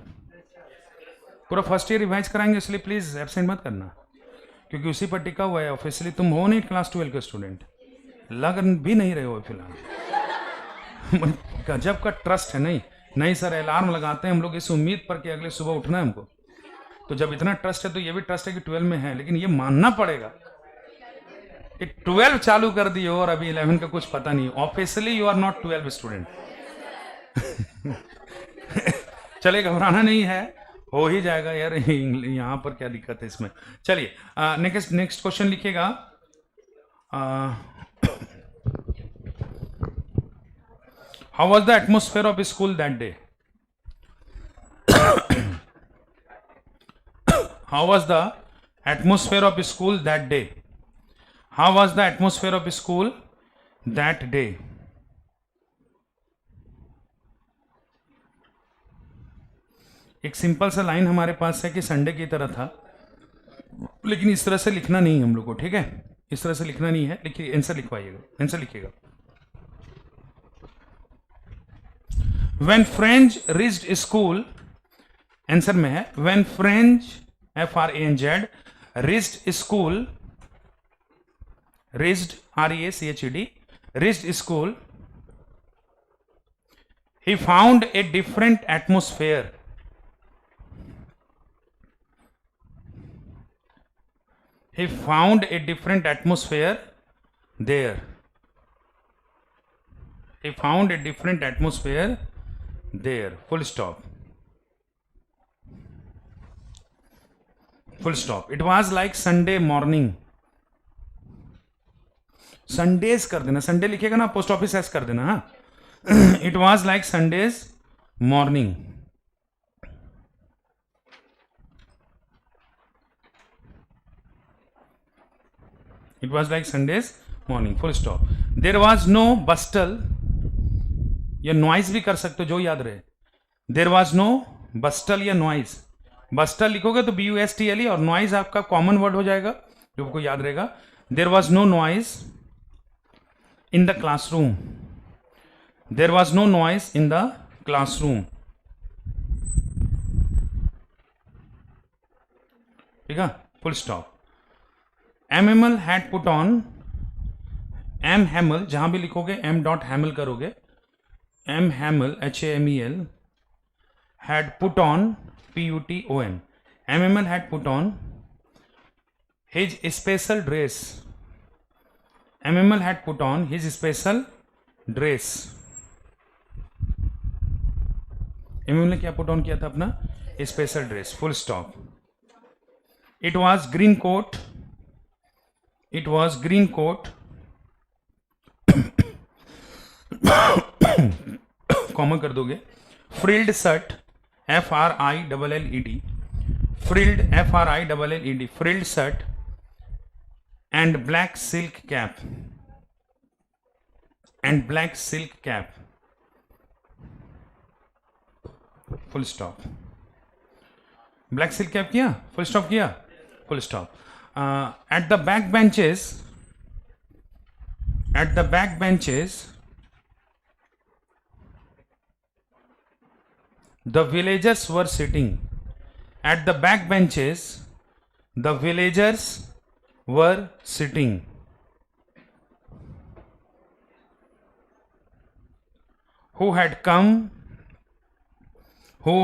पूरा फर्स्ट ईयर रिवाइज कराएंगे, इसलिए प्लीज एब्सेंट मत करना, क्योंकि उसी पर टिका हुआ है। ऑफिशियली तुम हो नहीं क्लास 12 के स्टूडेंट, लग भी नहीं रहे हो फिलहाल। गजब का ट्रस्ट है। नहीं सर, अलार्म लगाते हैं हम लोग इस उम्मीद पर कि अगले सुबह उठना है हमको, तो जब इतना ट्रस्ट है तो ये भी ट्रस्ट है कि 12 में है, लेकिन ये मानना पड़ेगा कि 12 चालू कर दी हो और अभी 11 का कुछ पता नहीं। Officially you are not 12 student. चलिए, घबराना नहीं है, हो ही जाएगा यार, यहाँ पर क्या दिक्कत है इसमें। चलिए नेक्स्ट क्वेश्चन लिखिएगा। How was the atmosphere of school that day? How was the atmosphere of school that day? How was the atmosphere of school that day? एक सिंपल सा लाइन हमारे पास है कि संडे की तरह था, लेकिन इस तरह से लिखना नहीं हम लोग को, ठीक है, इस तरह से लिखना नहीं है। लिखिए, आंसर लिखवाइएगा, आंसर लिखिएगा। When French reached school, answer में है when French FRANZ reached school, reached REACHED, reached school, he found a different atmosphere. He found a different atmosphere there. He found a different atmosphere there. Full stop. Full stop. It was like Sunday morning. Sundays कर देना, Sunday लिखेगा ना post office S कर देना, हाँ। It was like Sundays morning. It was like Sundays morning. Full stop. There was no bustle. या noise भी कर सकते हो, जो याद रहे। There was no bustle या नॉइज। बस्टल लिखोगे तो BUSTLE, और नॉइज आपका कॉमन वर्ड हो जाएगा जो आपको याद रहेगा। There was no noise in the classroom. There was no noise in the classroom, ठीक है, full stop. M had put on, M Hamel जहां भी लिखोगे एम डॉट हैमल करोगे, M Hamel HAMEL had put on PUTON. MML had put on his special dress. MML had put on his special dress. MML ने क्या put on किया था? अपना special dress. Full stop. It was green coat. It was green coat. Comma कर दोगे। Frilled shirt FRILLED, frilled FRILLED, frilled shirt and black silk cap, and black silk cap, full stop. black silk cap किया, full stop किया, full stop. At the back benches, the villagers were sitting. At the back benches, the villagers were sitting. Who had come? WHO?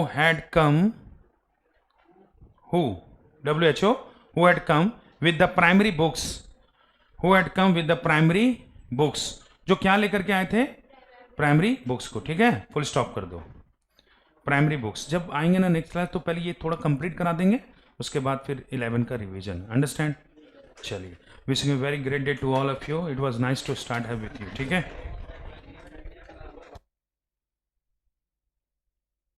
Who had come with the primary books? Who had come with the primary books? जो क्या लेकर के आए थे? Primary books को, ठीक है, full stop कर दो। प्राइमरी बुक्स जब आएंगे ना नेक्स्ट क्लास, तो पहले ये थोड़ा कंप्लीट करा देंगे, उसके बाद फिर 11 का रिवीजन। अंडरस्टैंड? चलिए wishing you very great day to all of you. It was nice to start have with you. ठीक है.